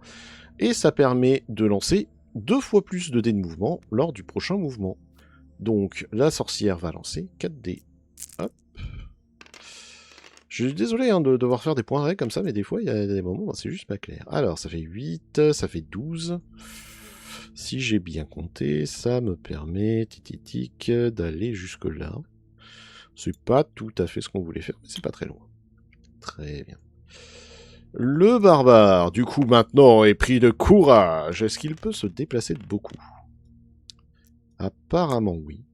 A: et ça permet de lancer 2 fois plus de dés de mouvement lors du prochain mouvement. Donc, la sorcière va lancer 4 dés. Hop. Je suis désolé de devoir faire des points raies comme ça, mais des fois, il y a des moments où c'est juste pas clair. Alors, ça fait 8, ça fait 12. Si j'ai bien compté, ça me permet, tititique, d'aller jusque-là. C'est pas tout à fait ce qu'on voulait faire, mais c'est pas très loin. Très bien. Le barbare, du coup, maintenant, est pris de courage. Est-ce qu'il peut se déplacer de beaucoup? Apparemment, oui.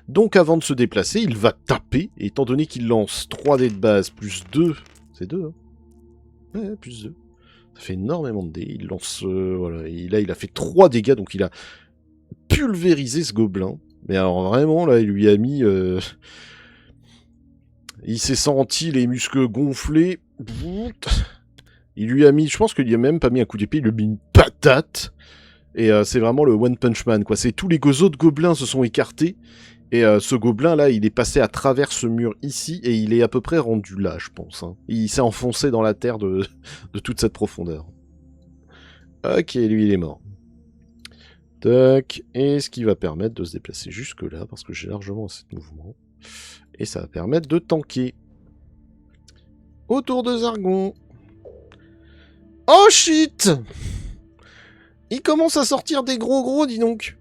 A: Donc, avant de se déplacer, il va taper, et étant donné qu'il lance 3 dés de base plus 2, c'est 2, hein? Ouais, plus 2. Ça fait énormément de dés. Il lance... voilà, et là, il a fait 3 dégâts, donc il a pulvérisé ce gobelin. Mais alors, vraiment, là, il lui a mis... Il s'est senti les muscles gonflés. Il lui a mis... Je pense qu'il lui a même pas mis un coup d'épée, il lui a mis une patate. Et c'est vraiment le One Punch Man, quoi. C'est tous les autres gobelins se sont écartés. Et ce gobelin-là, il est passé à travers ce mur ici, et il est à peu près rendu là, je pense. Hein. Il s'est enfoncé dans la terre de toute cette profondeur. Ok, lui, il est mort. Tac, et ce qui va permettre de se déplacer jusque-là, parce que j'ai largement assez de mouvement. Et ça va permettre de tanker. Autour de Zargon. Oh shit! Il commence à sortir des gros, dis donc.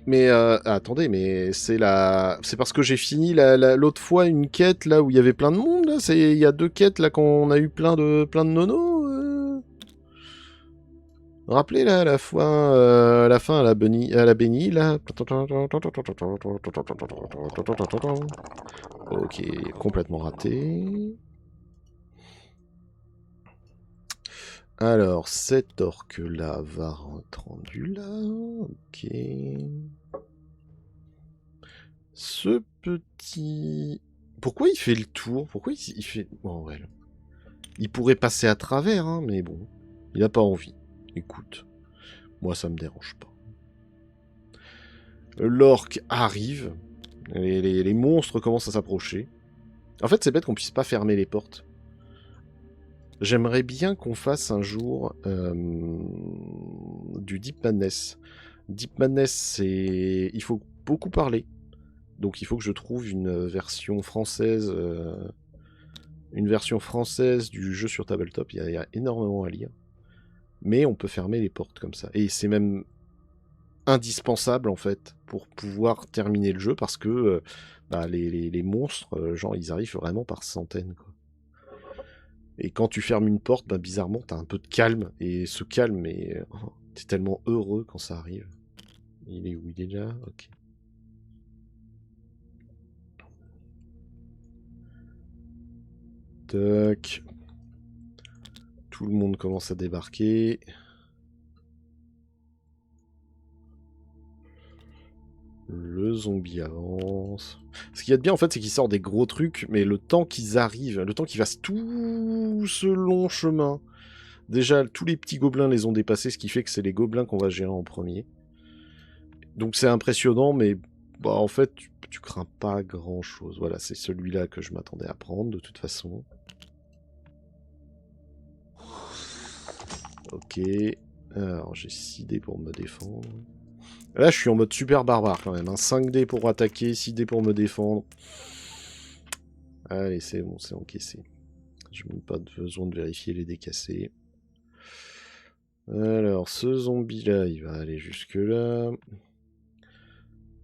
A: Mais attendez, mais c'est parce que j'ai fini l'autre fois une quête là où il y avait plein de monde là. Il y a 2 quêtes là qu'on a eu plein de nonos. Rappelez là la fin à la bénie là. Ok, complètement raté. Alors, cet orque-là va rentrer là. Ok. Ce petit... Pourquoi il fait le tour? Pourquoi il fait... Bon, ouais. Il pourrait passer à travers, hein, mais bon. Il a pas envie. Écoute. Moi, ça me dérange pas. L'orque arrive. Les monstres commencent à s'approcher. En fait, c'est bête qu'on puisse pas fermer les portes. J'aimerais bien qu'on fasse un jour du Deep Madness. Deep Madness, c'est... Il faut beaucoup parler. Donc il faut que je trouve une version française du jeu sur tabletop. Il y a énormément à lire. Mais on peut fermer les portes comme ça. Et c'est même... indispensable en fait pour pouvoir terminer le jeu parce que les monstres, genre ils arrivent vraiment par centaines quoi. Et quand tu fermes une porte, bizarrement t'as un peu de calme et ce calme t'es tellement heureux quand ça arrive. Il est où? Il est là? Ok. Tac. Tout le monde commence à débarquer. Le zombie avance. Ce qu'il y a de bien en fait, c'est qu'il sort des gros trucs, mais le temps qu'ils arrivent, le temps qu'ils fassent tout ce long chemin, déjà tous les petits gobelins les ont dépassés, ce qui fait que c'est les gobelins qu'on va gérer en premier. Donc c'est impressionnant, mais en fait, tu crains pas grand chose. Voilà, c'est celui-là que je m'attendais à prendre de toute façon. Ok. Alors j'ai 6 dés pour me défendre. Là, je suis en mode super barbare quand même. 5 dés pour attaquer, 6 dés pour me défendre. Allez, c'est bon, c'est encaissé. Je n'ai même pas besoin de vérifier les dés cassés. Alors, ce zombie-là, il va aller jusque-là.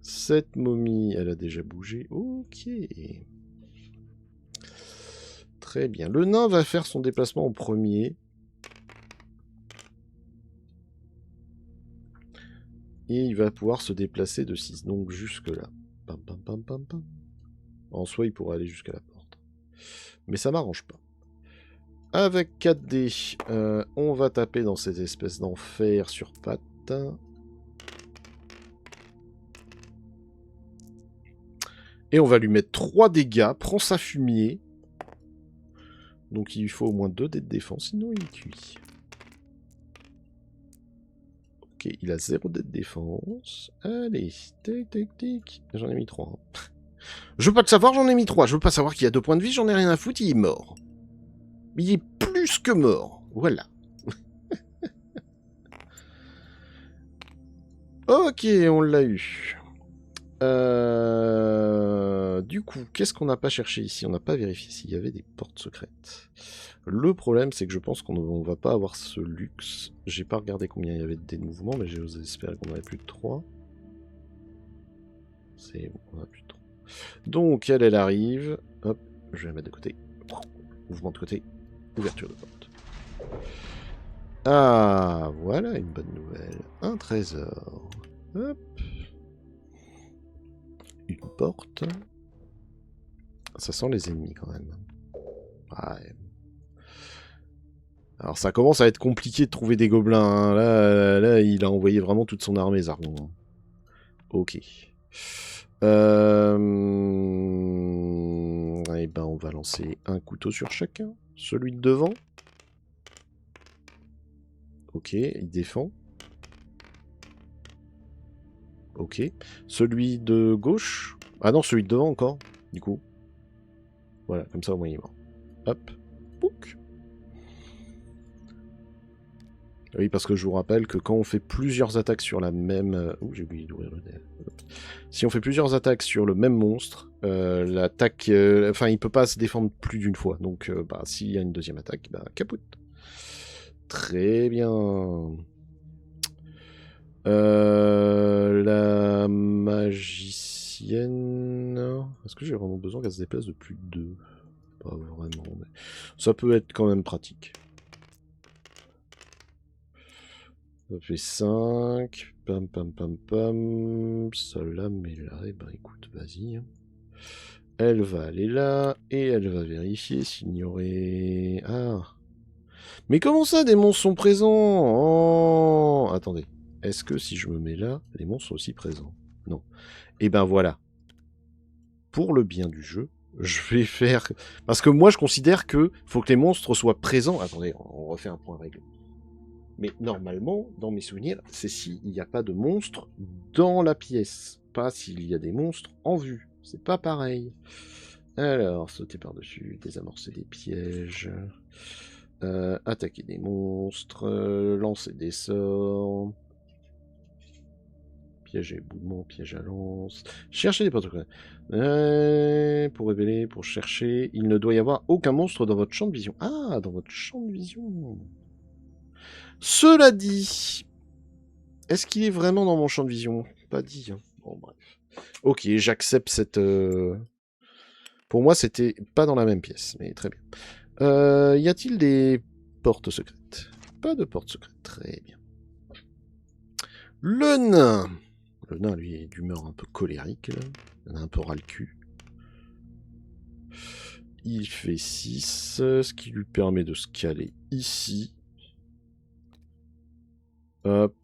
A: Cette momie, elle a déjà bougé. Ok. Très bien. Le nain va faire son déplacement en premier. Et il va pouvoir se déplacer de 6, donc jusque-là. Pam, pam, pam, pam, pam. En soi, il pourrait aller jusqu'à la porte. Mais ça m'arrange pas. Avec 4 dés, on va taper dans cette espèce d'enfer sur pattes. Et on va lui mettre 3 dégâts. Prends sa fumier. Donc il faut au moins 2 dés de défense, sinon il est cuit. Ok, il a 0 dés de défense. Allez, tic, tic, tic. J'en ai mis 3. Je veux pas le savoir, j'en ai mis 3. Je veux pas savoir qu'il a 2 points de vie, j'en ai rien à foutre, il est mort. Il est plus que mort. Voilà. Ok, on l'a eu. Du coup, qu'est-ce qu'on n'a pas cherché ici? On n'a pas vérifié s'il y avait des portes secrètes. Le problème, c'est que je pense qu'on va pas avoir ce luxe. J'ai pas regardé combien il y avait de dés de mouvement, mais j'espère qu'on avait plus de 3. C'est bon, on a plus de 3. Donc, elle arrive. Hop, je vais la mettre de côté. Mouvement de côté. Ouverture de porte. Ah, voilà une bonne nouvelle. Un trésor. Hop. Une porte. Ça sent les ennemis quand même. Ouais. Alors ça commence à être compliqué de trouver des gobelins. Hein. Là, il a envoyé vraiment toute son armée, Zargon. Ok. Eh ben, on va lancer un couteau sur chacun. Celui de devant. Ok, il défend. Ok. Celui de gauche. Ah non, celui de devant encore, du coup. Voilà, comme ça au moins il est mort. Hop. Pouc. Oui, parce que je vous rappelle que quand on fait plusieurs attaques sur la même... Ouh, j'ai oublié d'ouvrir le dé. Si on fait plusieurs attaques sur le même monstre, l'attaque... Enfin, il peut pas se défendre plus d'une fois. Donc, s'il y a une deuxième attaque, capote. Très bien. La magicienne... Est-ce que j'ai vraiment besoin qu'elle se déplace de plus de 2? Pas vraiment, mais... Ça peut être quand même pratique. Ça fait 5. Pam, pam, pam, pam. Ça là, mais là, eh ben écoute, vas-y. Elle va aller là, et elle va vérifier s'il n'y aurait... Ah. Mais comment ça, des monstres sont présents? Oh. Attendez. Est-ce que si je me mets là, les monstres sont aussi présents? Non. Et ben voilà. Pour le bien du jeu, je vais faire... Parce que moi, je considère que faut que les monstres soient présents. Attendez, on refait un point règle. Mais normalement, dans mes souvenirs, c'est s'il n'y a pas de monstres dans la pièce. Pas s'il y a des monstres en vue. C'est pas pareil. Alors, sauter par-dessus, désamorcer des pièges, attaquer des monstres, lancer des sorts, piège à éboulement, piège à lance, chercher des portes secrètes. Pour révéler, pour chercher, il ne doit y avoir aucun monstre dans votre champ de vision. Ah, dans votre champ de vision. Cela dit, Est-ce qu'il est vraiment dans mon champ de vision? Pas dit. Hein. Bon, bref. Ok, j'accepte cette... Pour moi, c'était pas dans la même pièce, mais très bien. Y a-t-il des portes secrètes? Pas de portes secrètes, très bien. Le nain! Le nain, lui, est d'humeur un peu colérique, là. Il en a un peu ras le cul. Il fait 6, ce qui lui permet de se caler ici. Hop.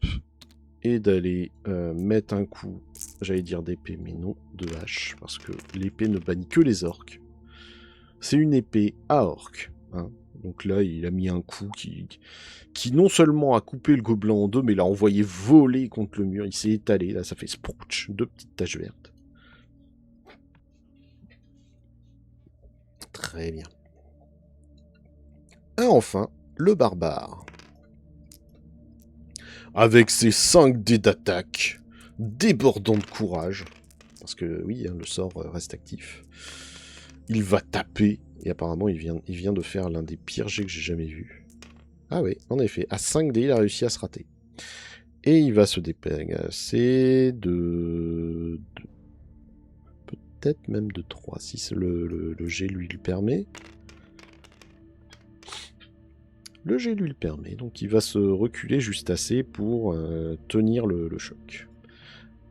A: Et d'aller mettre un coup, j'allais dire d'épée, mais non, de hache, parce que l'épée ne bannit que les orques. C'est une épée à orques. Hein. Donc là, il a mis un coup qui non seulement a coupé le gobelin en deux, mais l'a envoyé voler contre le mur. Il s'est étalé, là, ça fait sprouch, 2 petites taches vertes. Très bien. Et enfin, le barbare. Avec ses 5 dés d'attaque, débordant de courage, parce que oui, hein, le sort reste actif, il va taper, et apparemment il vient de faire l'un des pires jets que j'ai jamais vu. Ah oui, en effet, à 5 dés, il a réussi à se rater. Et il va se déplacer de peut-être même de 3, si le jet lui le permet. Le jet lui le permet, donc il va se reculer juste assez pour tenir le choc.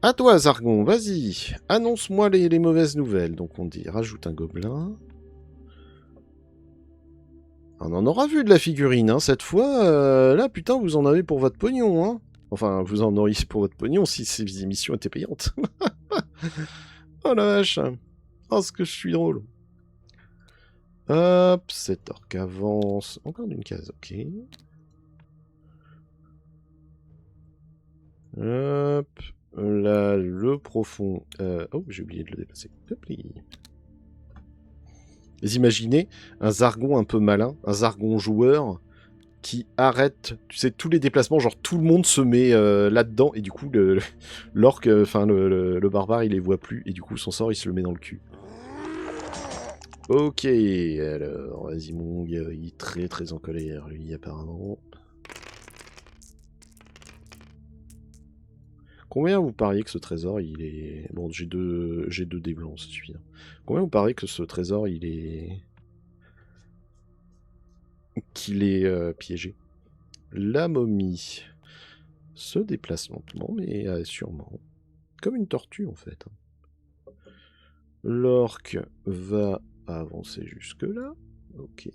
A: À toi, Zargon, vas-y, annonce-moi les mauvaises nouvelles. Donc on dit, rajoute un gobelin. On en aura vu de la figurine, hein, cette fois. Là, putain, vous en avez pour votre pognon, hein. Enfin, vous en auriez pour votre pognon si ces émissions étaient payantes. Oh la vache. Oh, ce que je suis drôle. Hop, cet orc avance. Encore d'une case, ok. Hop. Là, le profond. Oh, j'ai oublié de le dépasser. Hop, vous imaginez un Zargon un peu malin, un Zargon joueur qui arrête, tu sais, tous les déplacements, genre tout le monde se met là-dedans, et du coup, l'orc, enfin le barbare, il les voit plus, et du coup, son sort, il se le met dans le cul. Ok, alors, Azimong, il est très très en colère, lui, apparemment. Combien vous pariez que ce trésor, il est... Bon, j'ai deux dés blancs, ça suffit. Hein. Combien vous pariez que ce trésor, il est... qu'il est piégé? La momie se déplace lentement, mais sûrement. Comme une tortue, en fait. L'orque va avancer jusque-là. Ok.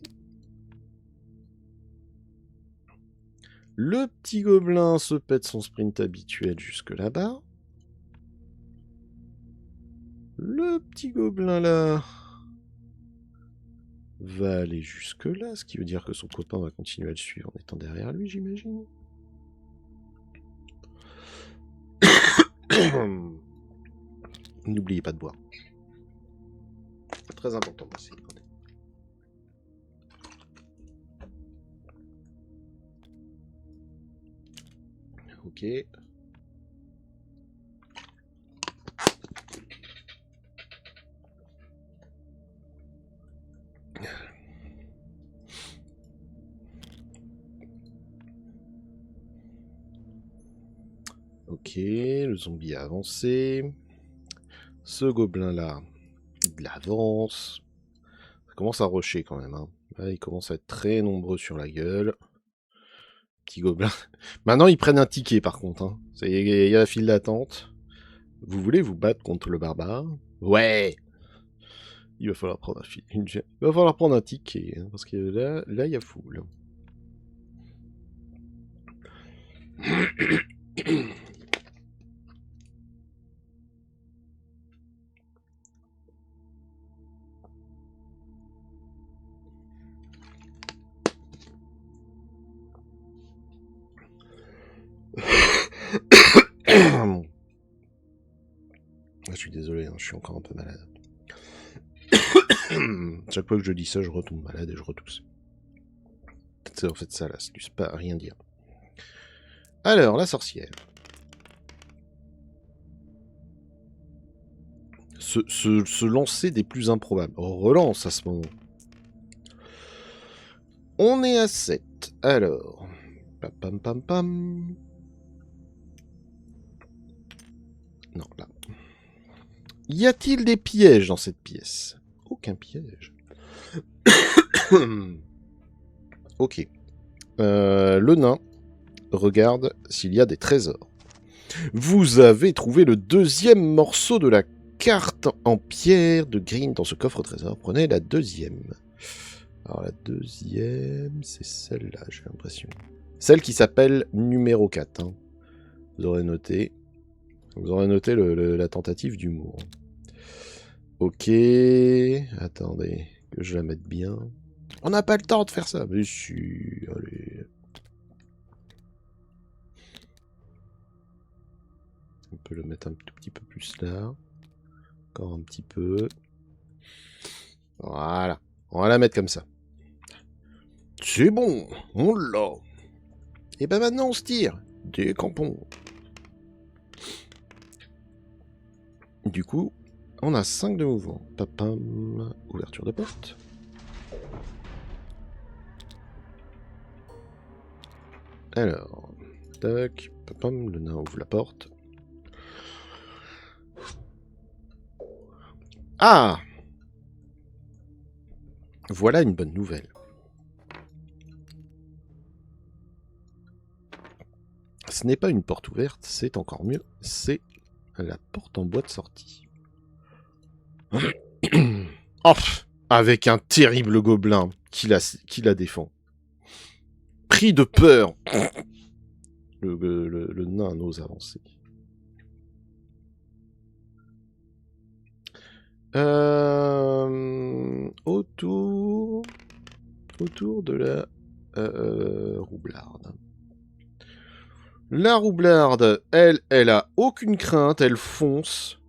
A: Le petit gobelin se pète son sprint habituel jusque là-bas. Le petit gobelin là va aller jusque là, ce qui veut dire que son copain va continuer à le suivre en étant derrière lui, j'imagine. N'oubliez pas de boire. C'est très important aussi. Ok. Ok, le zombie a avancé. Ce gobelin-là, il avance. Ça commence à rusher quand même. Hein. Là, il commence à être très nombreux sur la gueule. Petit gobelin. Maintenant, ils prennent un ticket par contre. Hein. Il y a la file d'attente. Vous voulez vous battre contre le barbare? Ouais! Il va falloir prendre il va falloir prendre un ticket. Hein, parce que là, il y a foule. Je suis désolé, hein, je suis encore un peu malade. Chaque fois que je dis ça, je retombe malade et je retousse. C'est en fait ça, là, c'est juste pas rien dire. Alors, la sorcière. Se lancer des plus improbables. Relance à ce moment. On est à 7. Alors. Pam pam pam pam. Non, là. Y a-t-il des pièges dans cette pièce? Aucun piège. Ok. Le nain regarde s'il y a des trésors. Vous avez trouvé le deuxième morceau de la carte en pierre de Green dans ce coffre au trésor. Prenez la deuxième. Alors la deuxième, c'est celle-là, j'ai l'impression. Celle qui s'appelle numéro 4. Hein. Vous aurez noté. Vous aurez noté la tentative d'humour. Ok. Attendez, que je la mette bien. On n'a pas le temps de faire ça. Mais si, allez. On peut le mettre un tout petit peu plus là. Encore un petit peu. Voilà. On va la mettre comme ça. C'est bon, on l'a. Et ben maintenant on se tire. Décampons. Du coup, on a 5 de mouvement. Papam. Ouverture de porte. Alors. Tac. Papam. Le nain ouvre la porte. Ah! Voilà une bonne nouvelle. Ce n'est pas une porte ouverte, c'est encore mieux. C'est la porte en bois de sortie. Oh, avec un terrible gobelin qui la défend. Pris de peur. Le nain n'ose avancer. Autour de la roublarde. La roublarde, elle a aucune crainte, elle fonce.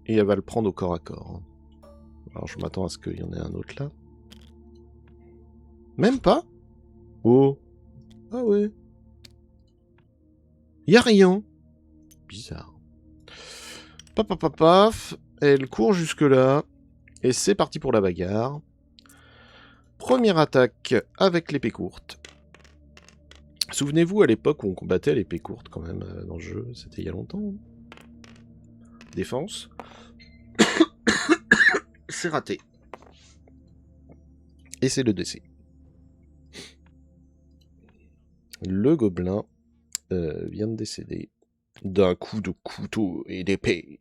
A: Et elle va le prendre au corps à corps. Alors je m'attends à ce qu'il y en ait un autre là. Même pas? Oh. Ah ouais. Y a rien. Bizarre. Paf, paf, paf, paf. Elle court jusque là. Et c'est parti pour la bagarre. Première attaque avec l'épée courte. Souvenez-vous à l'époque où on combattait à l'épée courte quand même dans le jeu. C'était il y a longtemps. Défense. C'est raté. Et c'est le décès. Le gobelin vient de décéder d'un coup de couteau et d'épée.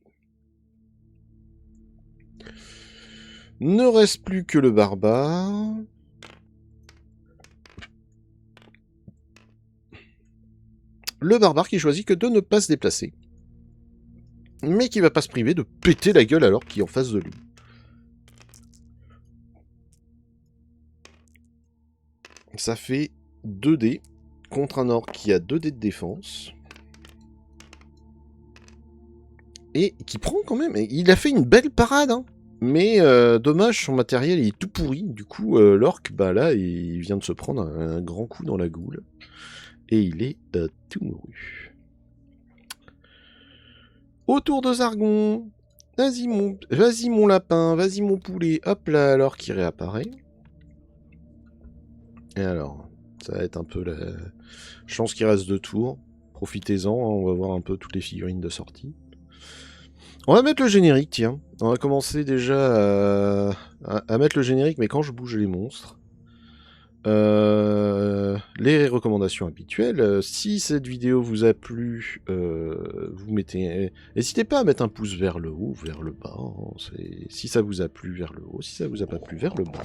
A: Ne reste plus que le barbare. Le barbare qui choisit que de ne pas se déplacer. Mais qui va pas se priver de péter la gueule alors qu'il est en face de lui. Ça fait 2 dés contre un orc qui a 2 dés de défense. Et qui prend quand même. Il a fait une belle parade, hein. Mais dommage, son matériel est tout pourri. Du coup, l'orc, bah là, il vient de se prendre un grand coup dans la goule. Et il est tout mouru. Autour de Zargon. Vas-y mon lapin, vas-y mon poulet. Hop là, alors qu'il réapparaît. Et alors, ça va être un peu la chance qu'il reste 2 tours. Profitez-en, on va voir un peu toutes les figurines de sortie. On va mettre le générique, tiens. On va commencer déjà à mettre le générique, mais quand je bouge les monstres. Les recommandations habituelles. Si cette vidéo vous a plu, vous mettez. N'hésitez pas à mettre un pouce vers le haut, vers le bas. Hein. Si ça vous a plu, vers le haut. Si ça vous a pas plu, vers le bas.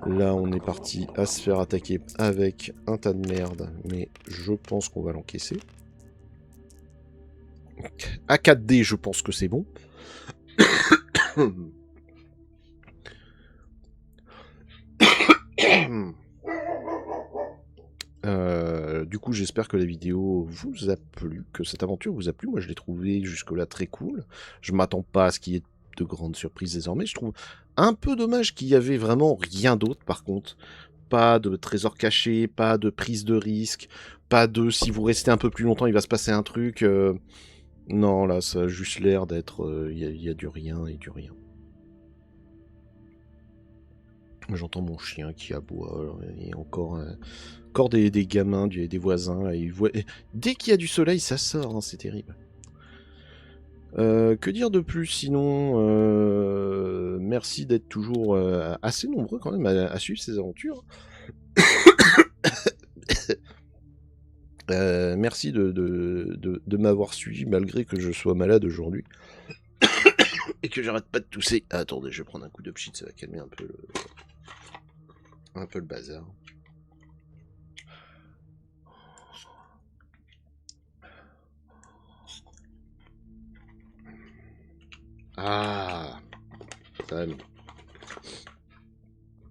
A: Là, on est parti à se faire attaquer avec un tas de merde, mais je pense qu'on va l'encaisser. À 4D, je pense que c'est bon. Du coup, j'espère que la vidéo vous a plu, que cette aventure vous a plu. Moi, je l'ai trouvé jusque-là très cool. Je m'attends pas à ce qu'il y ait de grandes surprises désormais. Je trouve un peu dommage qu'il y avait vraiment rien d'autre, par contre. Pas de trésor caché, pas de prise de risque, pas de si vous restez un peu plus longtemps, il va se passer un truc. Non, là, ça a juste l'air d'être... Il y a du rien et du rien. J'entends mon chien qui aboie, et encore des gamins, des voisins. Dès qu'il y a du soleil, ça sort, hein, c'est terrible. Que dire de plus sinon merci d'être toujours assez nombreux quand même à suivre ces aventures. Merci de m'avoir suivi malgré que je sois malade aujourd'hui. Et que j'arrête pas de tousser. Ah, attendez, je vais prendre un coup de pchit, ça va calmer un peu le bazar. Ah, calme.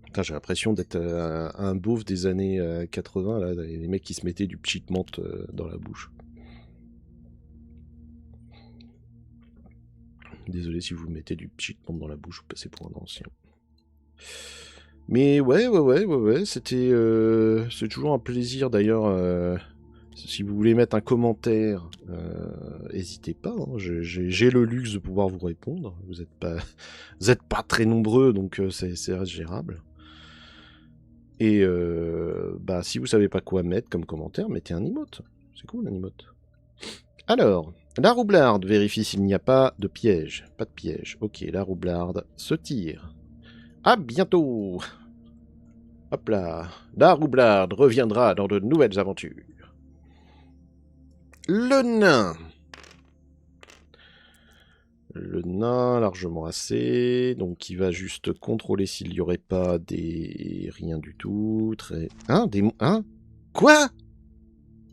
A: Putain, j'ai l'impression d'être un beauf des années 80, là, les mecs qui se mettaient du pchit menthe dans la bouche. Désolé si vous mettez du pchit menthe dans la bouche, vous passez pour un ancien. Mais ouais, c'était... c'est toujours un plaisir d'ailleurs... si vous voulez mettre un commentaire, n'hésitez pas. Hein, j'ai le luxe de pouvoir vous répondre. Vous êtes pas très nombreux, donc c'est gérable. Et bah, si vous savez pas quoi mettre comme commentaire, mettez un emote. C'est cool un emote. Alors, la roublarde vérifie s'il n'y a pas de piège. Pas de piège. Ok, la roublarde se tire. À bientôt. Hop là. La roublarde reviendra dans de nouvelles aventures. Le nain. Le nain, largement assez. Donc, il va juste contrôler s'il n'y aurait pas des... Rien du tout. Très... Hein? Hein? Quoi?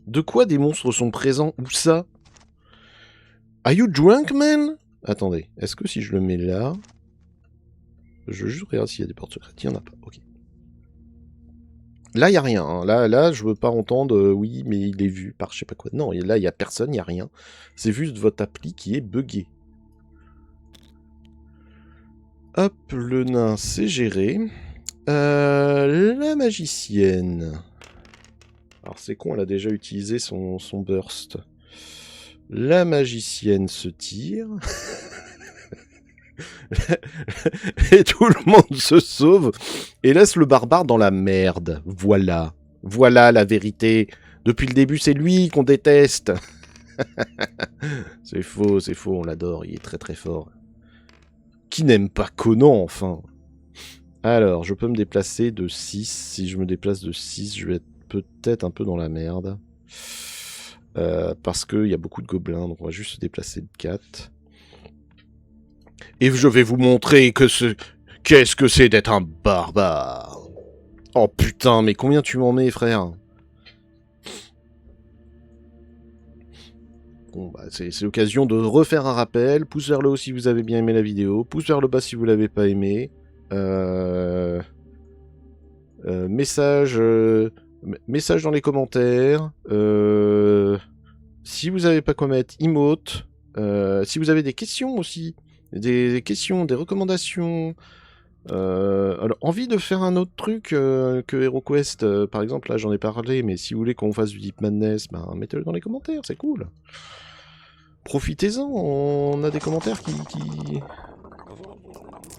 A: De quoi des monstres sont présents? Où ça? Are you drunk, man? Attendez, est-ce que si je le mets là... Je juste regarde s'il y a des portes secrètes. Il n'y en a pas, ok. Là, il n'y a rien. Hein. Là, je veux pas entendre oui, mais il est vu par je sais pas quoi. Non, là, il n'y a personne, il n'y a rien. C'est juste votre appli qui est buggé. Hop, le nain, c'est géré. La magicienne. Alors, c'est con, elle a déjà utilisé son burst. La magicienne se tire. Et tout le monde se sauve et laisse le barbare dans la merde. Voilà. Voilà la vérité. Depuis le début, c'est lui qu'on déteste. C'est faux, on l'adore, il est très très fort. Qui n'aime pas Conan, enfin? Alors, je peux me déplacer de 6. Si je me déplace de 6, je vais être peut-être un peu dans la merde. Parce qu'il y a beaucoup de gobelins, donc on va juste se déplacer de 4. Et je vais vous montrer qu'est-ce que c'est d'être un barbare. Oh putain, mais combien tu m'en mets, frère? Bon, bah, c'est l'occasion de refaire un rappel. Pouce vers le haut si vous avez bien aimé la vidéo. Pouce vers le bas si vous l'avez pas aimé. Message dans les commentaires. Si vous n'avez pas quoi mettre, emote. Si vous avez des questions aussi. Des questions, des recommandations. Alors, envie de faire un autre truc que HeroQuest, par exemple, là j'en ai parlé, mais si vous voulez qu'on fasse du Deep Madness, ben, mettez-le dans les commentaires, c'est cool. Profitez-en, on a des commentaires qui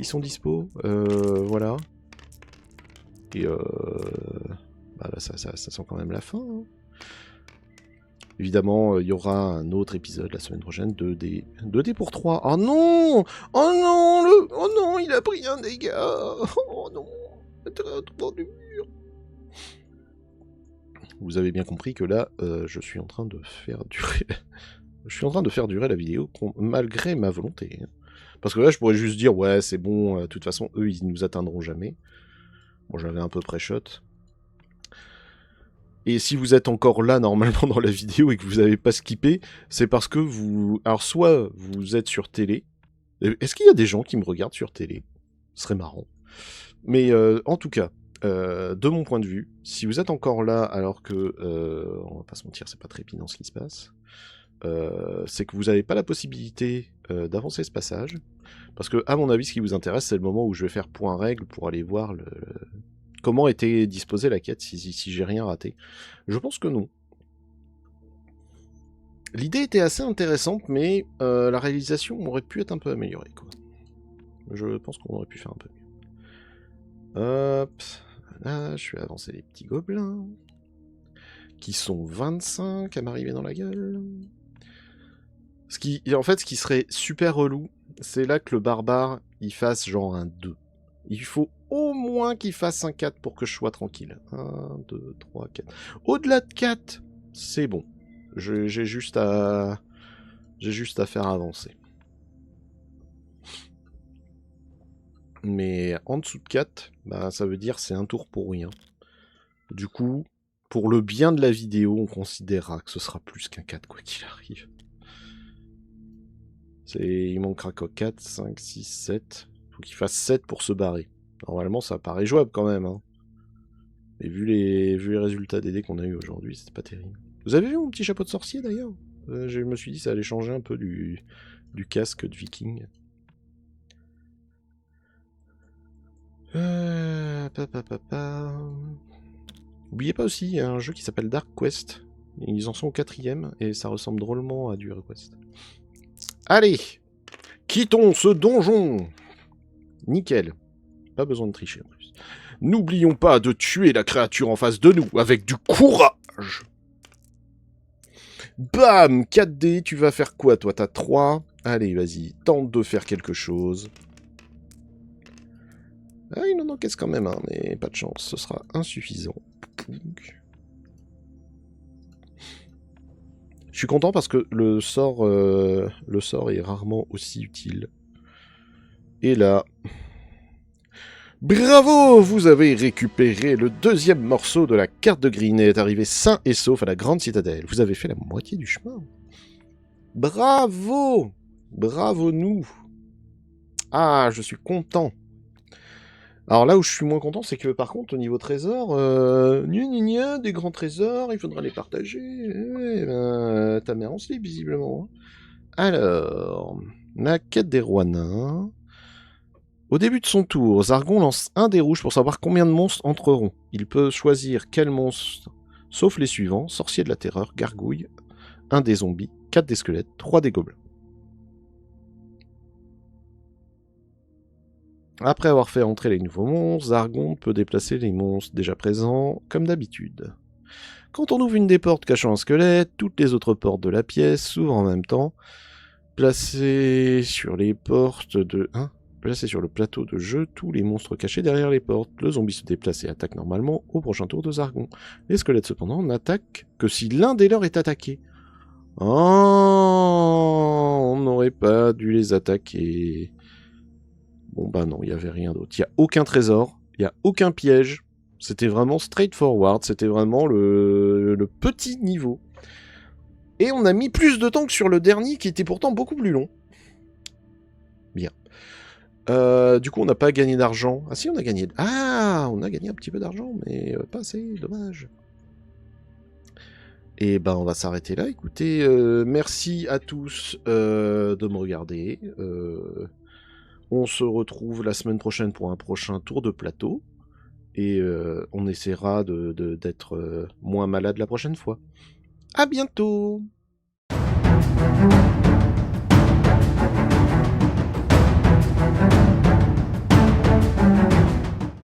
A: sont dispo, voilà. Et bah là, ça sent quand même la fin. Hein. Évidemment, il y aura un autre épisode la semaine prochaine, 2D pour 3. Oh non! Oh non! Oh non, il a pris un dégât! Oh non! Du mur. Vous avez bien compris que là, je suis en train de faire durer... je suis en train de faire durer la vidéo malgré ma volonté. Hein. Parce que là, je pourrais juste dire, ouais, c'est bon, de toute façon, eux, ils nous atteindront jamais. Bon, j'avais un peu pré-shot. Et si vous êtes encore là normalement dans la vidéo et que vous n'avez pas skippé, c'est parce que vous... Alors soit vous êtes sur télé. Est-ce qu'il y a des gens qui me regardent sur télé? Ce serait marrant. Mais en tout cas, de mon point de vue, si vous êtes encore là alors que... on va pas se mentir, c'est pas très épinant ce qui se passe. C'est que vous n'avez pas la possibilité d'avancer ce passage. Parce que, à mon avis, ce qui vous intéresse, c'est le moment où je vais faire point règle pour aller voir comment était disposée la quête, si j'ai rien raté. Je pense que non. L'idée était assez intéressante, mais la réalisation aurait pu être un peu améliorée, quoi. Je pense qu'on aurait pu faire un peu mieux. Hop, là, je vais avancer les petits gobelins, qui sont 25 à m'arriver dans la gueule. En fait, ce qui serait super relou, c'est là que le barbare, il fasse genre un 2. Il faut au moins qu'il fasse un 4 pour que je sois tranquille. 1, 2, 3, 4. Au-delà de 4, c'est bon. J'ai juste à faire avancer. Mais en dessous de 4, bah, ça veut dire c'est un tour pour rien. Du coup, pour le bien de la vidéo, on considérera que ce sera plus qu'un 4 quoi qu'il arrive. Il manquera quoi 4, 5, 6, 7. Il faut qu'il fasse 7 pour se barrer. Normalement, ça paraît jouable quand même. Hein. Mais vu les résultats des dés qu'on a eu aujourd'hui, c'était pas terrible. Vous avez vu mon petit chapeau de sorcier d'ailleurs Je me suis dit que ça allait changer un peu du casque de viking. N'oubliez pas aussi, il y a un jeu qui s'appelle Dark Quest. Ils en sont au 4ème et ça ressemble drôlement à du HeroQuest. Allez, quittons ce donjon. Nickel. Pas besoin de tricher en plus. N'oublions pas de tuer la créature en face de nous avec du courage. Bam, 4D, tu vas faire quoi toi? T'as 3. Allez, vas-y, tente de faire quelque chose. Ah, il en encaisse quand même, hein, mais pas de chance, ce sera insuffisant. Je suis content parce que le sort est rarement aussi utile. Et là... Bravo! Vous avez récupéré le 2e morceau de la carte de Green et est arrivé sain et sauf à la Grande Citadelle. Vous avez fait la moitié du chemin. Bravo! Bravo nous! Ah, je suis content. Alors là où je suis moins content, c'est que par contre, au niveau trésor, des grands trésors, il faudra les partager. Ta mère en slip, visiblement. Alors, la quête des rois nains. Au début de son tour, Zargon lance un dé rouge pour savoir combien de monstres entreront. Il peut choisir quel monstre, sauf les suivants, sorcier de la terreur, gargouille, un des zombies, 4 des squelettes, 3 des gobelins. Après avoir fait entrer les nouveaux monstres, Zargon peut déplacer les monstres déjà présents, comme d'habitude. Quand on ouvre une des portes cachant un squelette, toutes les autres portes de la pièce s'ouvrent en même temps. Placez sur les portes de... Placez sur le plateau de jeu tous les monstres cachés derrière les portes. Le zombie se déplace et attaque normalement au prochain tour de Zargon. Les squelettes cependant n'attaquent que si l'un des leurs est attaqué. Oh, on n'aurait pas dû les attaquer. Bon bah non, il n'y avait rien d'autre. Il n'y a aucun trésor, il n'y a aucun piège. C'était vraiment straightforward, c'était vraiment le petit niveau. Et on a mis plus de temps que sur le dernier qui était pourtant beaucoup plus long. Bien. Du coup, on n'a pas gagné d'argent. Ah si, on a gagné... Ah, on a gagné un petit peu d'argent, mais pas assez, dommage. Et ben, on va s'arrêter là. Écoutez, merci à tous de me regarder. On se retrouve la semaine prochaine pour un prochain tour de plateau. Et on essaiera d'être moins malade la prochaine fois. À bientôt!